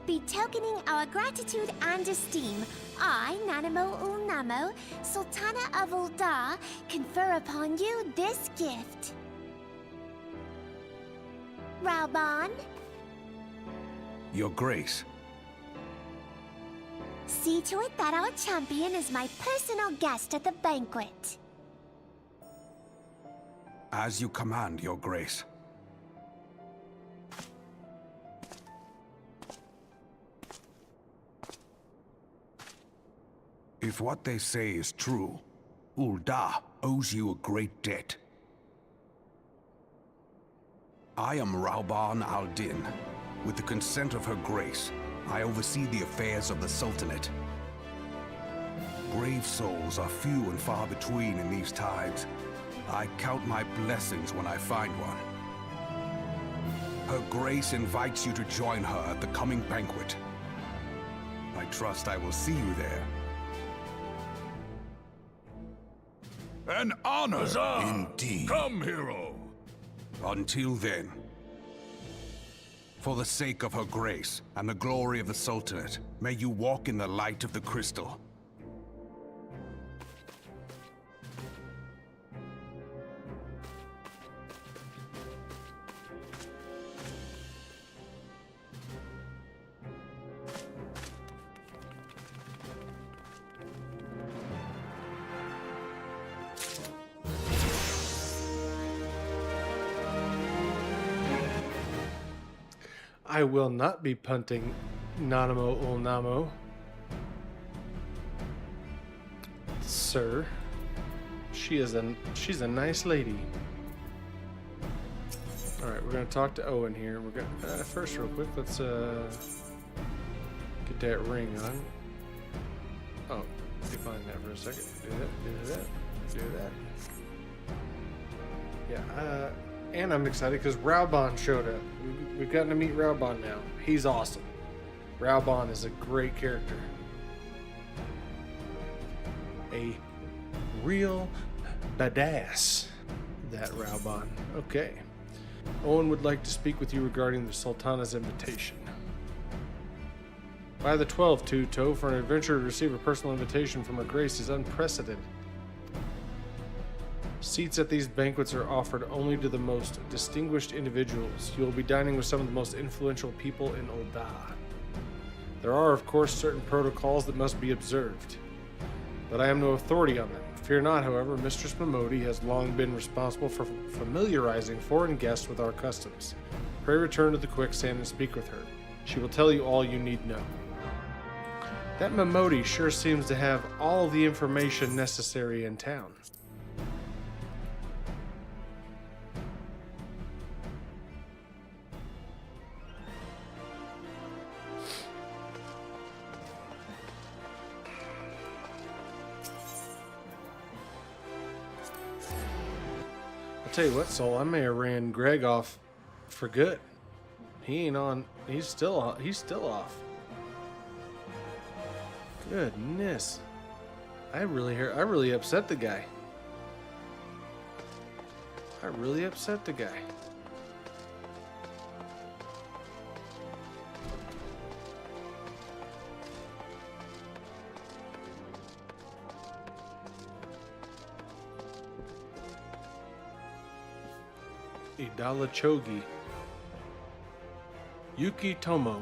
Betokening our gratitude and esteem, I, Nanamo Ulnamo, Sultana of Uldar, confer upon you this gift. Rauban, Your Grace, see to it that our champion is my personal guest at the banquet. as you command, Your Grace. If what they say is true, Uldar owes you a great debt. I am Rauban al-Din. With the consent of Her Grace, I oversee the affairs of the Sultanate. Brave souls are few and far between in these times. I count my blessings when I find one. Her Grace invites you to join her at the coming banquet. I trust I will see you there. An honor! Huzzah! Indeed. Come, hero! Until then, for the sake of Her Grace and the glory of the Sultanate, may you walk in the light of the crystal. I will not be punting Nanamo Ulnamo, sir. She's a nice lady. All right, we're gonna talk to Owen here. We're gonna first, real quick, let's get that ring on. Oh, define that for a second. Do that. Yeah. And I'm excited because Rauban showed up. We've gotten to meet Rauban now. He's awesome. Rauban is a great character. A real badass, that Rauban. Okay. Owen would like to speak with you regarding the Sultana's invitation. By the 12th, Tuto, for an adventurer to receive a personal invitation from Her Grace is unprecedented. Seats at these banquets are offered only to the most distinguished individuals. You will be dining with some of the most influential people in Uldar. There are, of course, certain protocols that must be observed, but I am no authority on them. Fear not, however, Mistress Momodi has long been responsible for familiarizing foreign guests with our customs. Pray return to the quicksand and speak with her. She will tell you all you need know. That Momodi sure seems to have all the information necessary in town. I'll tell you what, Soul, I may have ran Greg off for good. He ain't on. He's still off. Goodness. I really upset the guy. I really upset the guy. Idala Chogi. Yuki Tomo.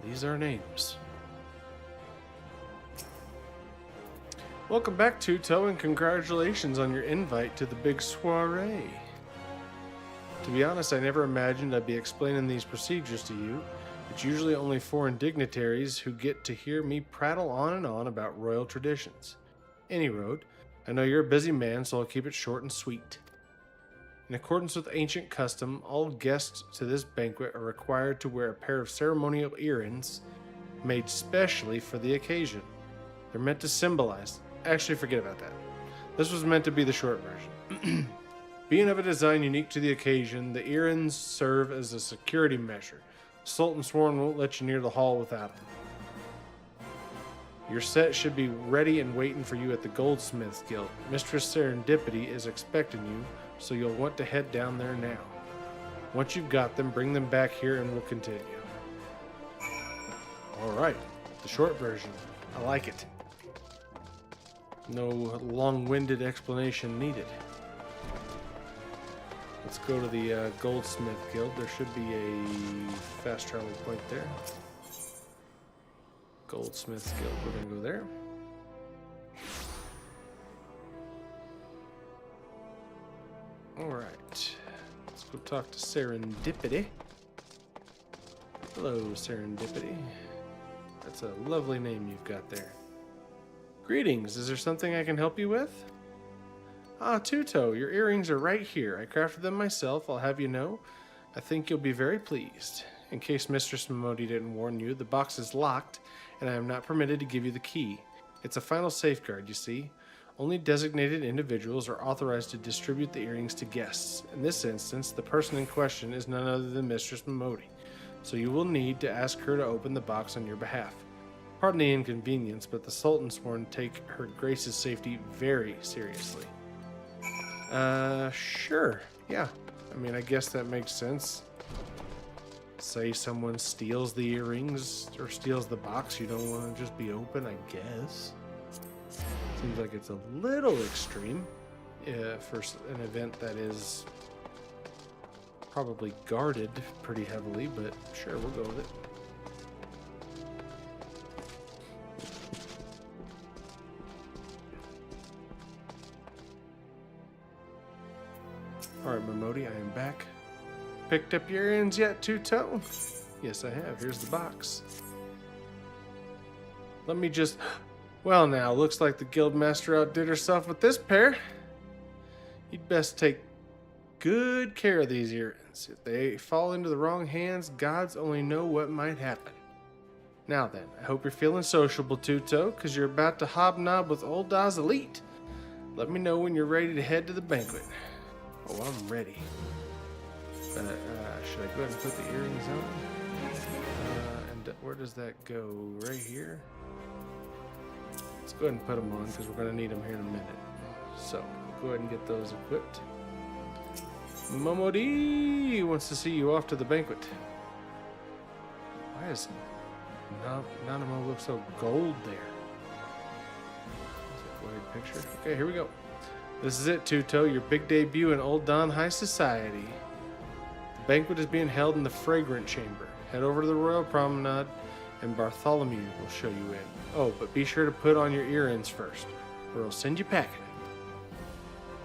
These are names. Welcome back, Tuto, and congratulations on your invite to the big soiree. To be honest, I never imagined I'd be explaining these procedures to you. It's usually only foreign dignitaries who get to hear me prattle on and on about royal traditions. Any road, I know you're a busy man, so I'll keep it short and sweet. In accordance with ancient custom, all guests to this banquet are required to wear a pair of ceremonial earrings made specially for the occasion. They're meant to symbolize... Actually, forget about that. This was meant to be the short version. Being of a design unique to the occasion, the earrings serve as a security measure. Sultan Sworn won't let you near the hall without them. Your set should be ready and waiting for you at the Goldsmiths Guild. Mistress Serendipity is expecting you, so you'll want to head down there now. Once you've got them, bring them back here and we'll continue. Alright, the short version. I like it. No long-winded explanation needed. Let's go to the Goldsmith Guild. There should be a fast travel point there. Goldsmith's Guild. We're going to go there. Alright. Let's go talk to Serendipity. Hello, Serendipity. That's a lovely name you've got there. Greetings, is there something I can help you with? Ah, Tuto, your earrings are right here. I crafted them myself, I'll have you know. I think you'll be very pleased. In case Mistress Momodi didn't warn you, the box is locked, and I am not permitted to give you the key. It's a final safeguard, you see. Only designated individuals are authorized to distribute the earrings to guests. In this instance, the person in question is none other than Mistress Momodi, so you will need to ask her to open the box on your behalf. Pardon the inconvenience, but the Sultan Sworn take her Grace's safety very seriously. Sure. Yeah. I mean, I guess that makes sense. Say someone steals the earrings or steals the box, you don't want to just be open, I guess. Seems like it's a little extreme for an event that is probably guarded pretty heavily, but sure, we'll go with it. Alright, Momodi, I am back. Picked up your earrings yet, Tuto? Yes, I have. Here's the box. Let me just... Well now, looks like the guildmaster outdid herself with this pair. You'd best take good care of these earrings. If they fall into the wrong hands, gods only know what might happen. Now then, I hope you're feeling sociable, Tuto, because you're about to hobnob with Old Da's elite. Let me know when you're ready to head to the banquet. Oh, I'm ready. Should I go ahead and put the earrings on? And where does that go? Right here? Let's go ahead and put them on because we're going to need them here in a minute. So, go ahead and get those equipped. Momodi wants to see you off to the banquet. Why does Nanamo look so gold there? Is that a blurred picture? Okay, here we go. This is it, Tuto, your big debut in Old Don High Society. The banquet is being held in the Fragrant Chamber. Head over to the Royal Promenade, and Bartholomew will show you in. Oh, but be sure to put on your earrings first, or he'll send you packing.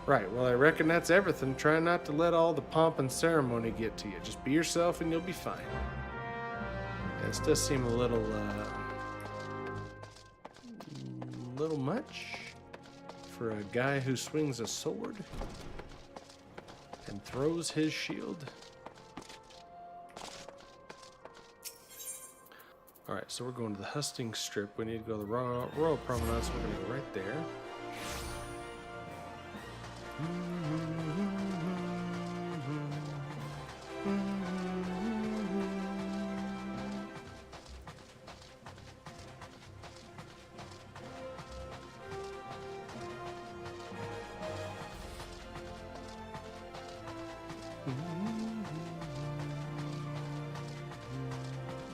Right, well, I reckon that's everything. Try not to let all the pomp and ceremony get to you. Just be yourself and you'll be fine. Yeah, this does seem a little much for a guy who swings a sword and throws his shield. Alright, so we're going to the Husting Strip. We need to go to the Royal Promenade, so we're going to go right there.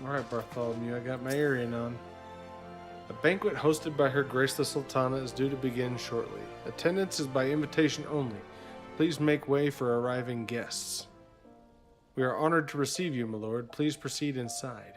Alright, Bartholomew, I got my earring on. A banquet hosted by Her Grace the Sultana is due to begin shortly. Attendance is by invitation only. Please make way for arriving guests. We are honored to receive you, my lord. Please proceed inside.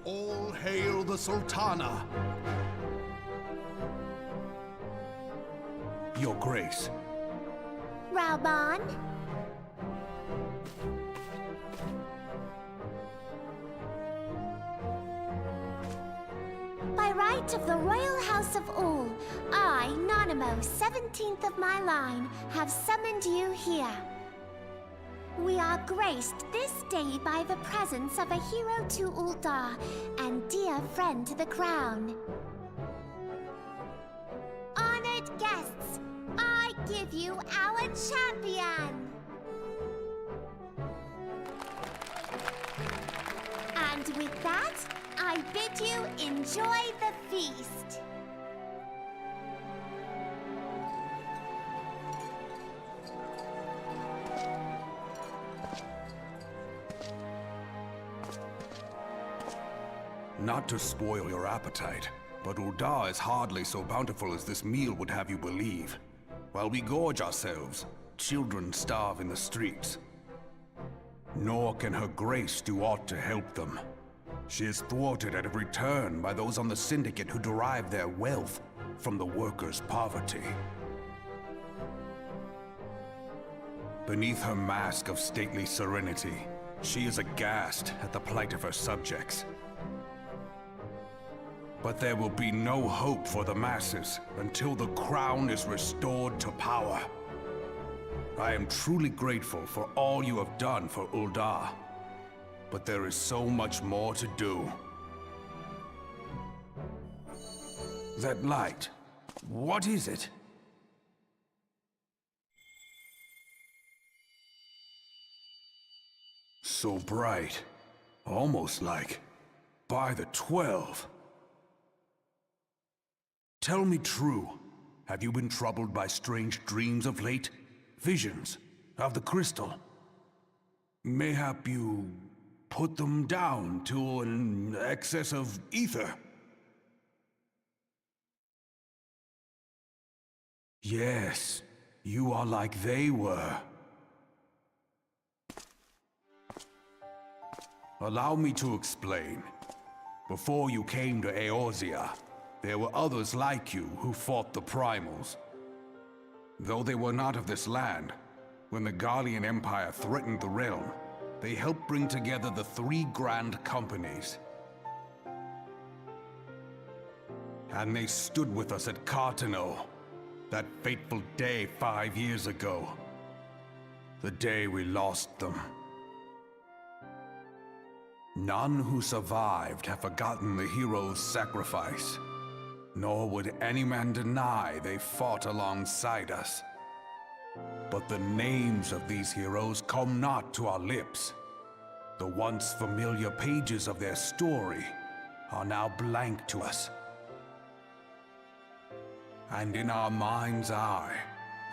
All hail the Sultana! Your Grace. Rauban? By right of the royal house of Ul, I, Nanamo, 17th of my line, have summoned you here. We are graced this day by the presence of a hero to Ul'dah and dear friend to the crown. Honored guests, I give you our champion! And with that, I bid you enjoy the feast. Not to spoil your appetite, but Ul'dah is hardly so bountiful as this meal would have you believe. While we gorge ourselves, children starve in the streets. Nor can Her Grace do aught to help them. She is thwarted at every turn by those on the Syndicate who derive their wealth from the workers' poverty. Beneath her mask of stately serenity, she is aghast at the plight of her subjects. But there will be no hope for the masses until the crown is restored to power. I am truly grateful for all you have done for Ul'dah, but there is so much more to do. That light, what is it? So bright, almost like by the 12. Tell me true, have you been troubled by strange dreams of late? Visions of the crystal? Mayhap you put them down to an excess of ether? Yes, you are like they were. Allow me to explain. Before you came to Eorzea, there were others like you who fought the Primals. Though they were not of this land, when the Garlean Empire threatened the realm, they helped bring together the 3 grand companies. And they stood with us at Cartano, that fateful day 5 years ago. The day we lost them. None who survived have forgotten the hero's sacrifice. Nor would any man deny they fought alongside us. But the names of these heroes come not to our lips. The once familiar pages of their story are now blank to us. And in our mind's eye,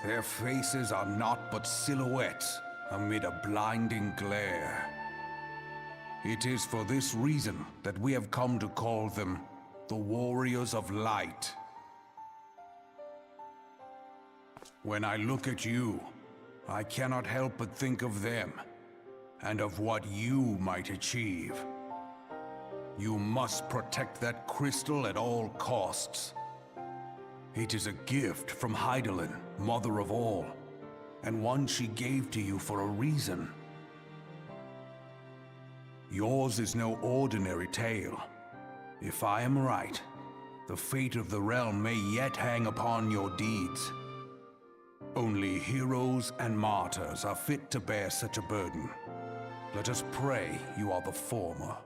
their faces are naught but silhouettes amid a blinding glare. It is for this reason that we have come to call them the Warriors of Light. When I look at you, I cannot help but think of them, and of what you might achieve. You must protect that crystal at all costs. It is a gift from Hydaelyn, Mother of All, and one she gave to you for a reason. Yours is no ordinary tale. If I am right, The fate of the realm may yet hang upon your deeds. Only heroes and martyrs are fit to bear such a burden. Let us pray you are the former.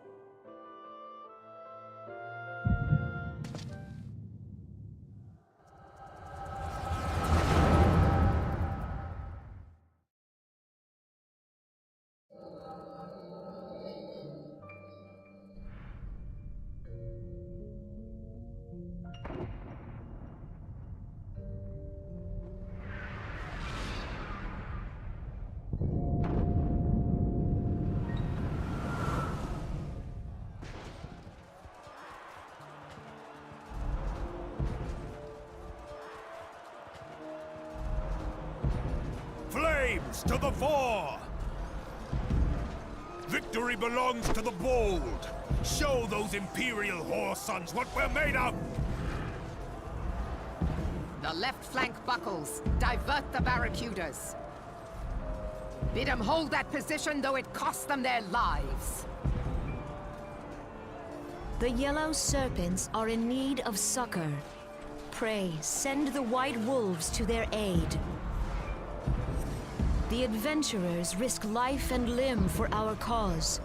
Flames to the fore! Victory belongs to the bold! Show those Imperial whore sons what we're made of! The left flank buckles. Divert the barracudas. Bid them hold that position, though it cost them their lives. The yellow serpents are in need of succor. Pray, send the white wolves to their aid. The adventurers risk life and limb for our cause.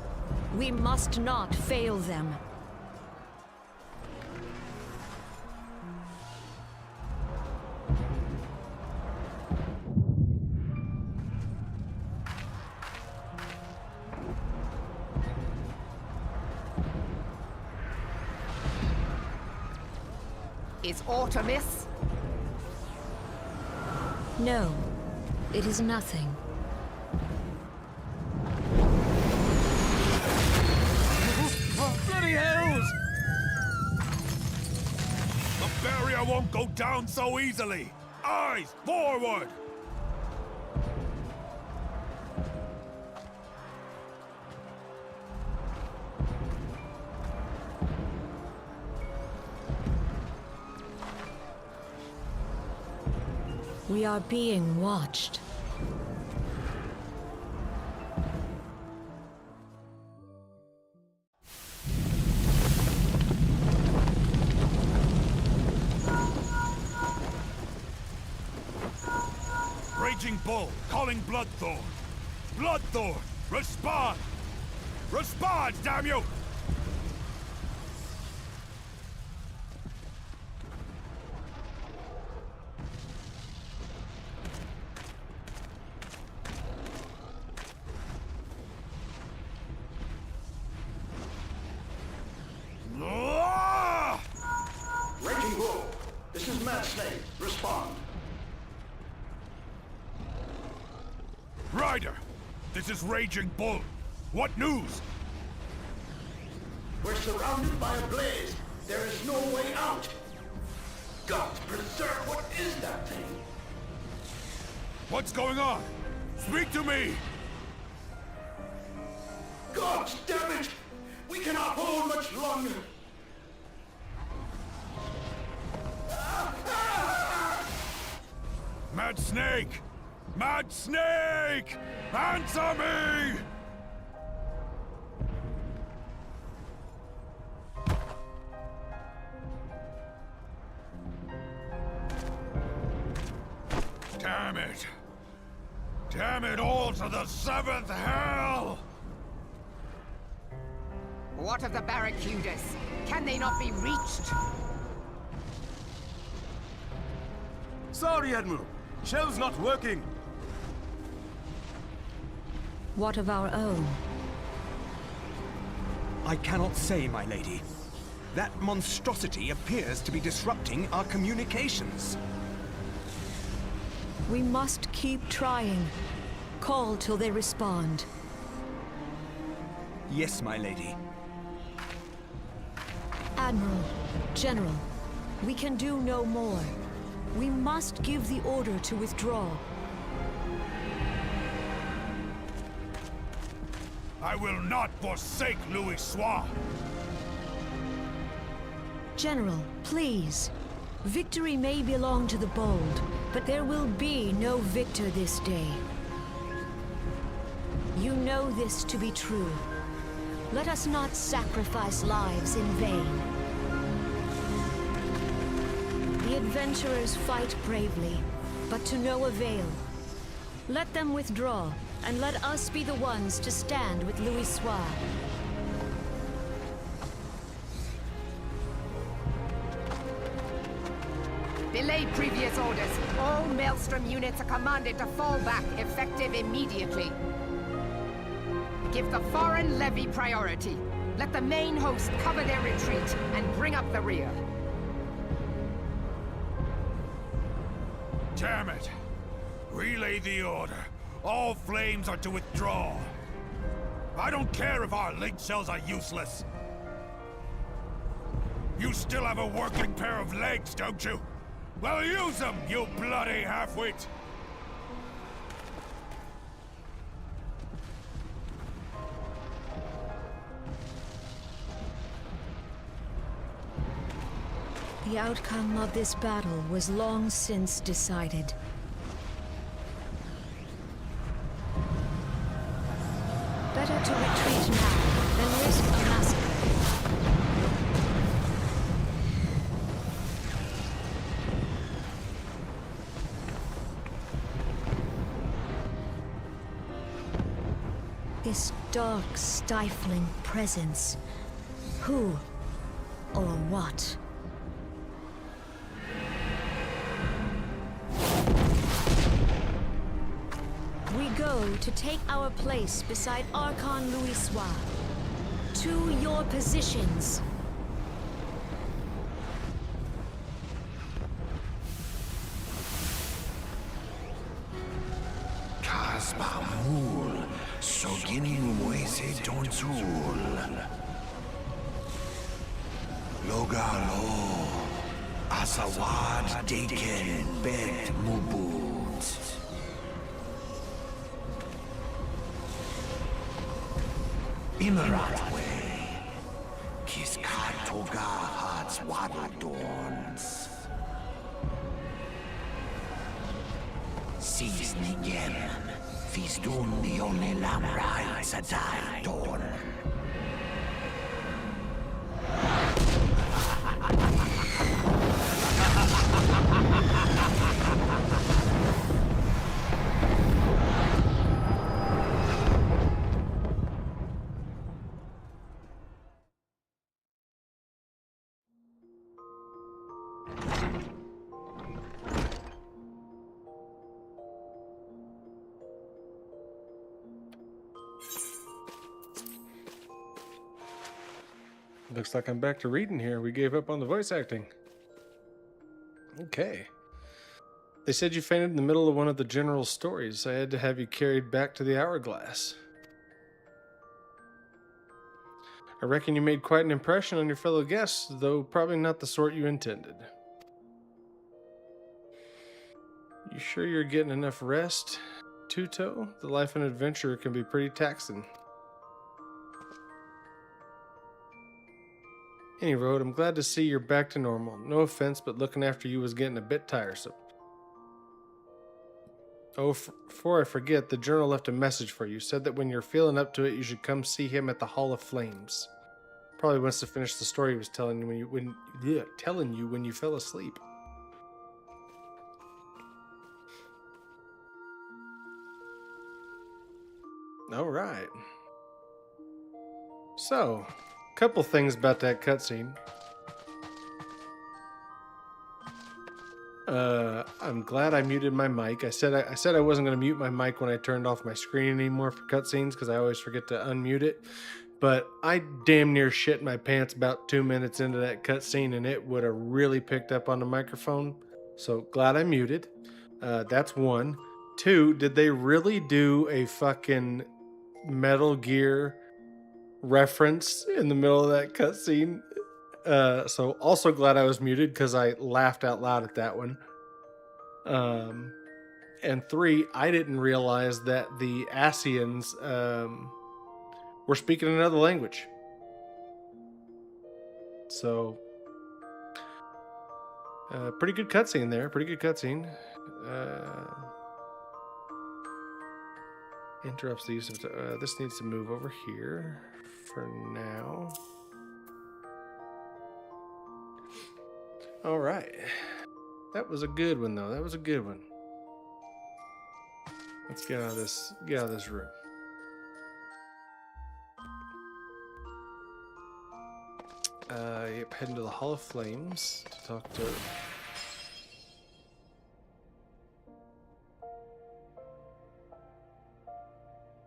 We must not fail them. Is aught amiss? No, it is nothing. Bloody hells! The barrier won't go down so easily! Eyes forward! We are being watched. Raging Bull, calling Bloodthorn! Bloodthorn, respond! Respond, damn you! Ah! Raging Bull, this is Mad Snake. Respond. Ryder, this is Raging Bull. What news? We're surrounded by a blaze. There is no way out. God preserve, what is that thing? What's going on? Speak to me! God damn it! We cannot hold much longer. Mad Snake! Mad Snake! Answer me! Damn it! Damn it all to the seventh hell! What of the barracudas? Can they not be reached? Sorry, Admiral. Shell's not working. What of our own? I cannot say, my lady. That monstrosity appears to be disrupting our communications. We must keep trying. Call till they respond. Yes, my lady. Admiral, General, we can do no more. We must give the order to withdraw. I will not forsake Louis Soir! General, please. Victory may belong to the bold, but there will be no victor this day. You know this to be true. Let us not sacrifice lives in vain. adventurers fight bravely, but to no avail. Let them withdraw, and let us be the ones to stand with Louis Soir. Belay previous orders. All Maelstrom units are commanded to fall back, effective immediately. Give the foreign levy priority. Let the main host cover their retreat and bring up the rear. Damn it! Relay the order. All flames are to withdraw. I don't care if our link cells are useless. You still have a working pair of legs, don't you? Well, use them, you bloody half-wit! The outcome of this battle was long since decided. Better to retreat now than risk a massacre. This dark, stifling presence. Who or what? We go to take our place beside Archon Louis Soir. To your positions. Kasbamul, Soginin Moise Donzul. Logalo, Asawad Deken Bet Mubut. Imaratwe, Kiskatoga Hats Waddledorns. Sees Nigem, Fisdun Nione Lamrai Sadai Dorn. Looks like I'm back to reading here. We gave up on the voice acting. Okay. They said you fainted in the middle of one of the general's stories. I had to have you carried back to the hourglass. I reckon you made quite an impression on your fellow guests, though probably not the sort you intended. You sure you're getting enough rest, Tuto? The life of an adventurer can be pretty taxing. Any road, I'm glad to see you're back to normal. No offense, but looking after you was getting a bit tiresome. Oh, before I forget, the journal left a message for you. Said that when you're feeling up to it, you should come see him at the Hall of Flames. Probably wants to finish the story he was telling you when you fell asleep. All right. So, couple things about that cutscene. I'm glad I muted my mic. I said I wasn't going to mute my mic when I turned off my screen anymore for cutscenes because I always forget to unmute it. But I damn near shit my pants about 2 minutes into that cutscene, and it would have really picked up on the microphone. So glad I muted. That's one. Two, did they really do a fucking Metal Gear reference in the middle of that cutscene? So also glad I was muted because I laughed out loud at that one. And three, I didn't realize that the Asians were speaking another language. So pretty good cutscene there. Pretty good cutscene. Interrupts the use of this needs to move over here for now. All right. That was a good one, though. That was a good one. Let's get out of this room. Yep, heading to the Hall of Flames to talk to...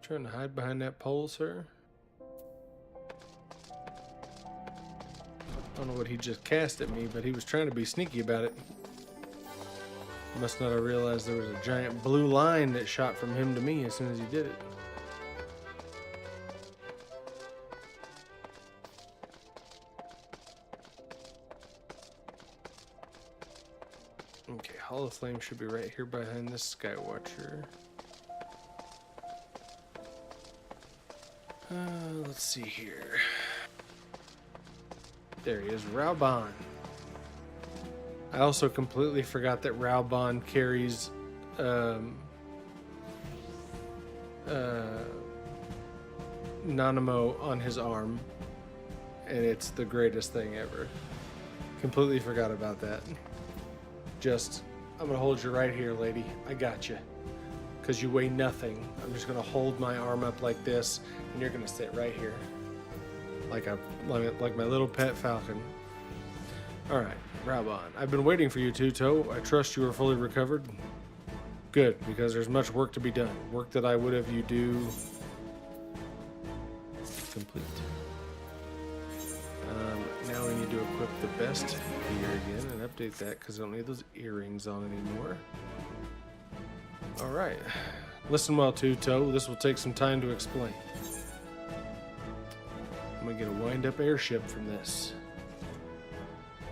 Trying to hide behind that pole, sir? I don't know what he just cast at me, but he was trying to be sneaky about it. Must not have realized there was a giant blue line that shot from him to me as soon as he did it. Okay, Hall of Flame should be right here behind this Skywatcher. Let's see here. There he is, Raubon. I also completely forgot that Raubon carries Nanamo on his arm, and it's the greatest thing ever. Completely forgot about that. Just, I'm gonna hold you right here, lady. I got you. Because you weigh nothing. I'm just gonna hold my arm up like this, and you're gonna sit right here, like my little pet falcon. All right, Raubon. I've been waiting for you, Two-Toe. I trust you are fully recovered. Good, because there's much work to be done. Work that I would have you do complete. Now we need to equip the best gear again and update that because I don't need those earrings on anymore. All right, listen well, Two-Toe. This will take some time to explain. I'm gonna get a wind-up airship from this.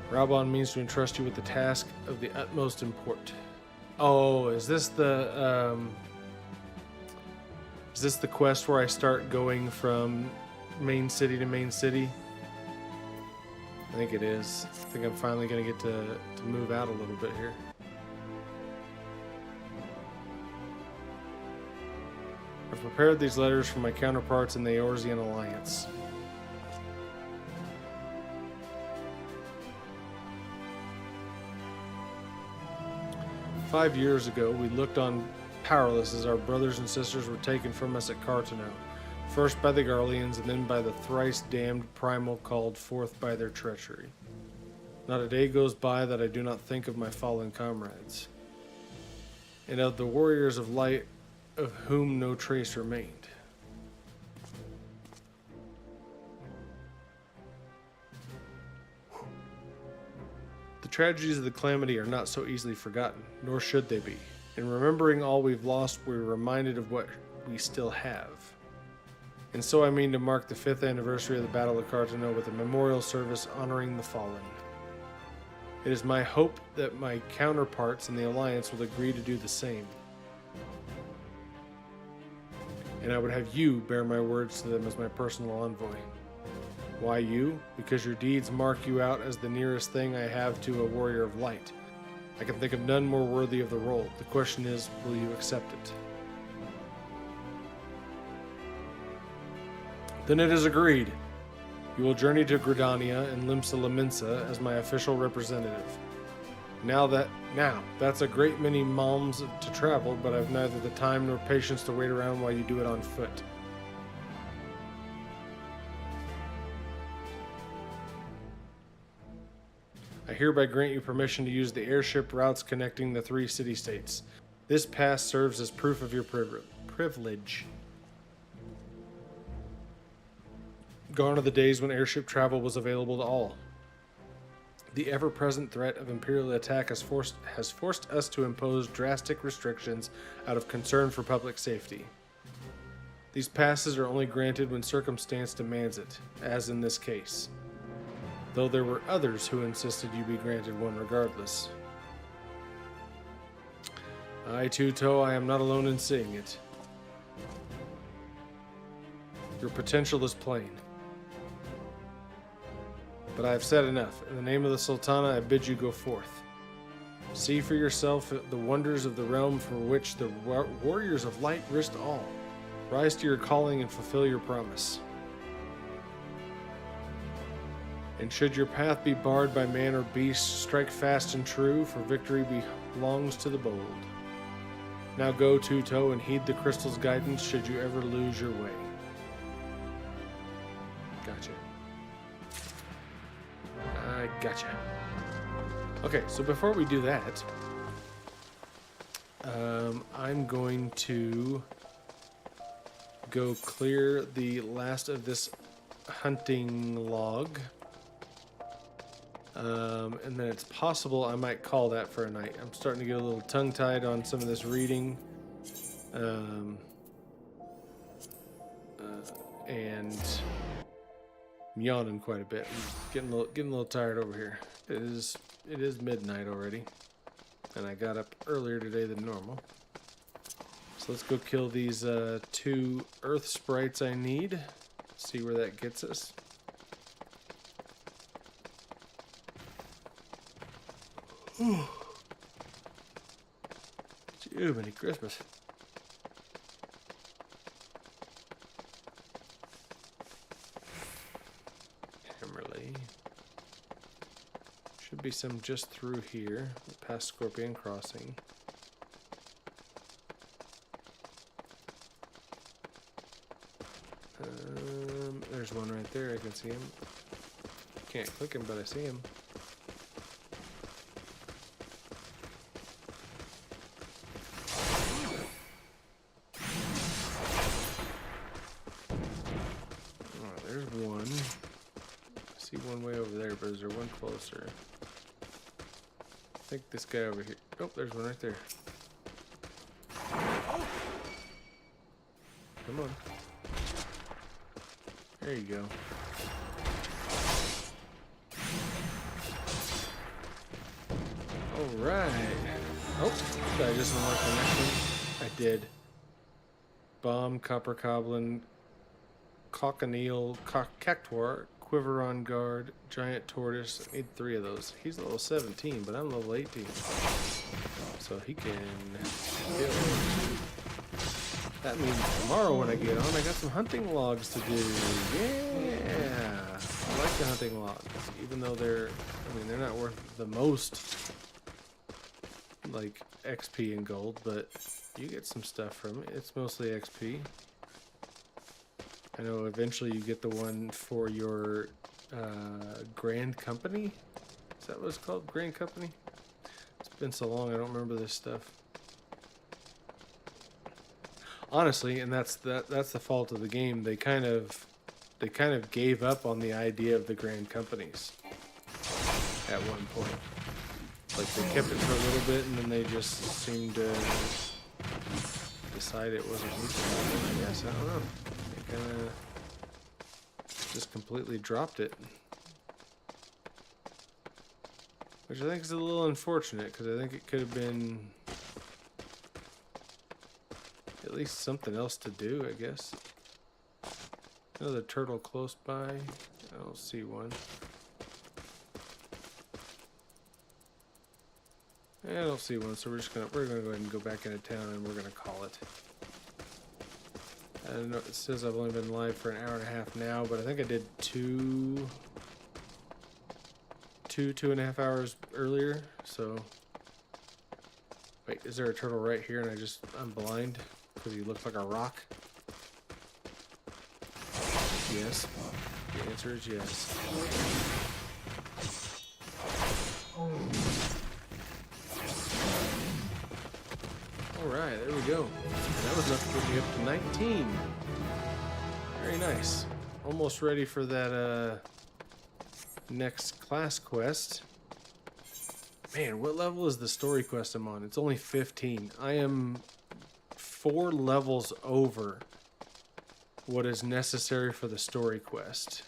Raubon means to entrust you with the task of the utmost import. Oh, is this the quest where I start going from main city to main city? I think it is. I think I'm finally gonna get to move out a little bit here. I've prepared these letters for my counterparts in the Eorzean Alliance. "5 years ago, we looked on powerless as our brothers and sisters were taken from us at Cartano, first by the Garleans and then by the thrice-damned Primal called forth by their treachery. Not a day goes by that I do not think of my fallen comrades, and of the warriors of light of whom no trace remained. The tragedies of the Calamity are not so easily forgotten, nor should they be. In remembering all we've lost, we're reminded of what we still have. And so I mean to mark the 5th anniversary of the Battle of Cartano with a memorial service honoring the fallen. It is my hope that my counterparts in the Alliance will agree to do the same. And I would have you bear my words to them as my personal envoy. Why you? Because your deeds mark you out as the nearest thing I have to a warrior of light. I can think of none more worthy of the role. The question is, will you accept it? Then it is agreed. You will journey to Gridania and Limsa Laminsa as my official representative. Now that's a great many malms to travel, but I've neither the time nor patience to wait around while you do it on foot. I hereby grant you permission to use the airship routes connecting the 3 city-states. This pass serves as proof of your privilege. Gone are the days when airship travel was available to all. The ever-present threat of Imperial attack has forced us to impose drastic restrictions out of concern for public safety. These passes are only granted when circumstance demands it, as in this case. Though there were others who insisted you be granted one regardless. I, Two-Toe, I am not alone in seeing it. Your potential is plain. But I have said enough. In the name of the Sultana, I bid you go forth. See for yourself the wonders of the realm for which the warriors of light risked all. Rise to your calling and fulfill your promise. And should your path be barred by man or beast, strike fast and true, for victory belongs to the bold. Now go, Two-Toe, and heed the crystal's guidance should you ever lose your way. Gotcha. I gotcha. Okay, so before we do that, I'm going to go clear the last of this hunting log. And then it's possible I might call that for a night. I'm starting to get a little tongue-tied on some of this reading. And I'm yawning quite a bit. I'm getting a little tired over here. It is midnight already. And I got up earlier today than normal. So let's go kill these 2 earth sprites I need. See where that gets us. Too many Christmas. Hammerley. Should be some just through here, past Scorpion Crossing. There's one right there. I can see him. Can't click him, but I see him. But is there one closer? I think this guy over here. Oh, there's one right there. Come on. There you go. Alright. Oh, did I just unlock the next one? I did. Bomb, Copper Goblin, Cochineal, Cactuar, Quiver on Guard, Giant Tortoise. I need 3 of those. He's level 17, but I'm level 18. So he can kill. That means tomorrow when I get on, I got some hunting logs to do. Yeah! I like the hunting logs. Even though they're not worth the most, like, XP and gold, but you get some stuff from it. It's mostly XP. I know eventually you get the one for your Grand Company. Is that what it's called? Grand Company? It's been so long I don't remember this stuff. Honestly, and that's the fault of the game. They kind of gave up on the idea of the Grand Companies at one point. Like they kept it for a little bit and then they just seemed to decide it wasn't useful. I guess, I don't know. They kind of just completely dropped it. Which I think is a little unfortunate, because I think it could have been at least something else to do, I guess. Another turtle close by. I don't see one. I don't see one, so we're gonna go ahead and go back into town and we're gonna call it. I don't know, it says I've only been live for an hour and a half now, but I think I did two and a half hours earlier, so. Wait, is there a turtle right here and I'm blind because he looks like a rock? Yes. The answer is yes. Alright, there we go. That was enough to get me up to 19. Very nice. Almost ready for that next class quest. Man, what level is the story quest I'm on? It's only 15. I am 4 levels over what is necessary for the story quest.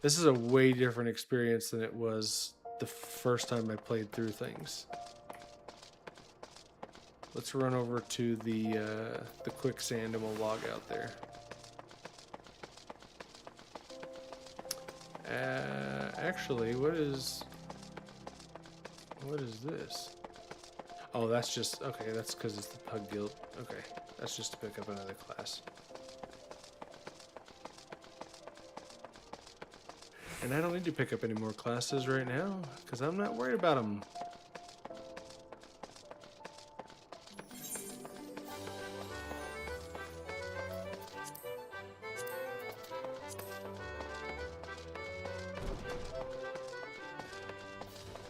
This is a way different experience than it was the first time I played through things. Let's run over to the quicksand and we'll log out there. Actually, what is this? Oh, that's just, okay, that's because it's the Pug Guild. Okay, that's just to pick up another class. And I don't need to pick up any more classes right now, because I'm not worried about them.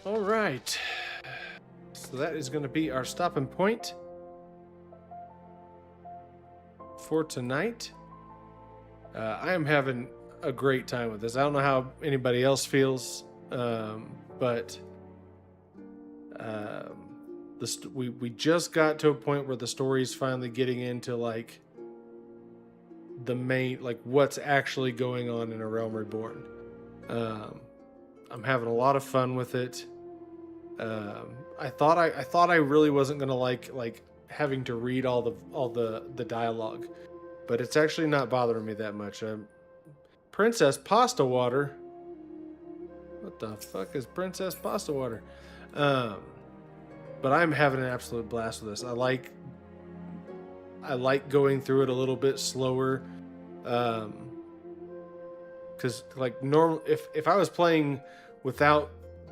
All right. So that is going to be our stopping point for tonight. I am having a great time with this. I don't know how anybody else feels, but we just got to a point where the story's finally getting into like the main, like what's actually going on in A Realm Reborn. I'm having a lot of fun with it. I thought I really wasn't gonna like having to read all the dialogue, but it's actually not bothering me that much. Princess Pasta Water. What the fuck is Princess Pasta Water? But I'm having an absolute blast with this. I like going through it a little bit slower, because like normal, if I was playing without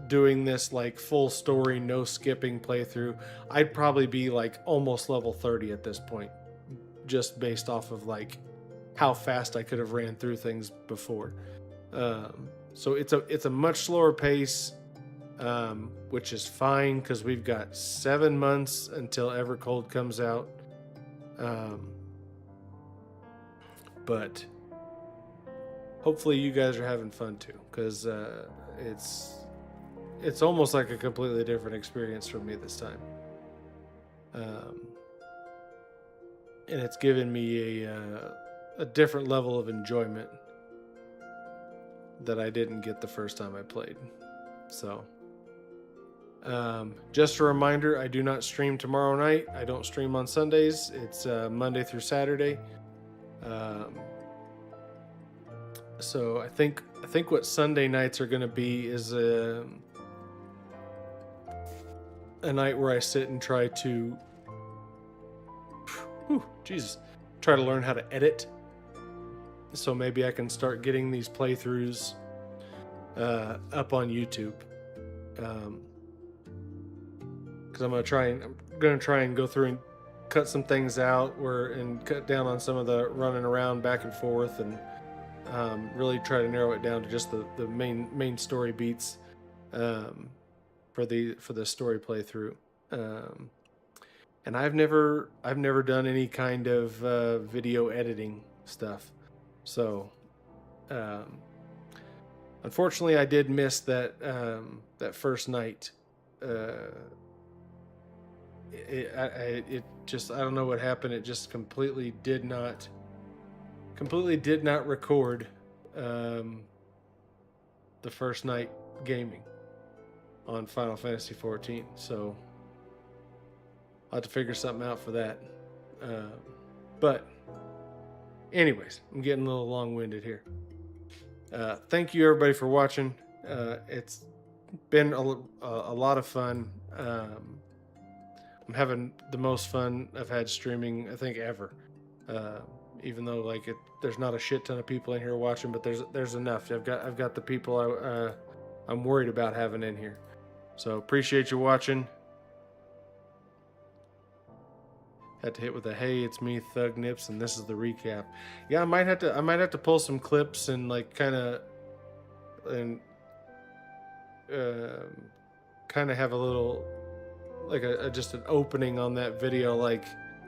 doing this like full story, no skipping playthrough, I'd probably be like almost level 30 at this point, just based off of like how fast I could have ran through things before. So it's a much slower pace, which is fine because we've got 7 months until Evercold comes out. But hopefully you guys are having fun too, because it's almost like a completely different experience for me this time. And it's given me a different level of enjoyment that I didn't get the first time I played. So, just a reminder, I do not stream tomorrow night. I don't stream on Sundays. It's Monday through Saturday. So I think what Sunday nights are going to be is a night where I sit and try to, try to learn how to edit. So maybe I can start getting these playthroughs up on YouTube. Because I'm gonna try and go through and cut some things out and cut down on some of the running around back and forth, and really try to narrow it down to just the main story beats for the story playthrough. And I've never done any kind of video editing stuff, so unfortunately I did miss that first night. It just, I don't know what happened. It just completely did not record the first night gaming on Final Fantasy XIV. So I'll have to figure something out for that. But anyways, I'm getting a little long-winded here. Thank you everybody for watching. It's been a lot of fun. I'm having the most fun I've had streaming, I think, ever. Even though there's not a shit ton of people in here watching, but there's enough. I've got the people I'm worried about having in here. So appreciate you watching. Had to hit with a hey, it's me, Thug Nips, and this is the recap. Yeah, I might have to pull some clips and kind of have a little just an opening on that video, like,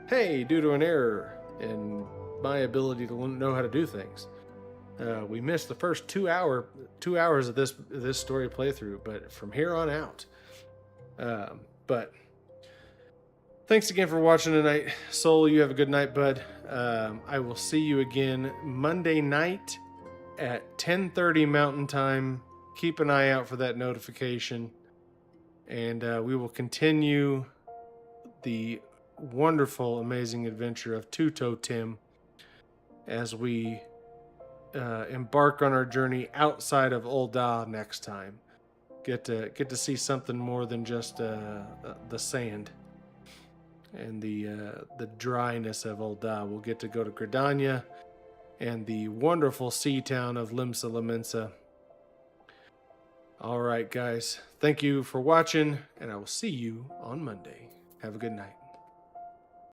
hey, due to an error in my ability to know how to do things, we missed the first 2 hours of this story playthrough, but from here on out. But thanks again for watching tonight. Soul, you have a good night, bud. I will see you again Monday night at 10:30 Mountain Time. Keep an eye out for that notification. And we will continue the wonderful, amazing adventure of Two-Toe Tim as we embark on our journey outside of Ul'dah next time. Get to see something more than just the sand and the dryness of Ul'dah. We'll get to go to Gridania and the wonderful sea town of Limsa Lominsa. All right, guys. Thank you for watching, and I will see you on Monday. Have a good night.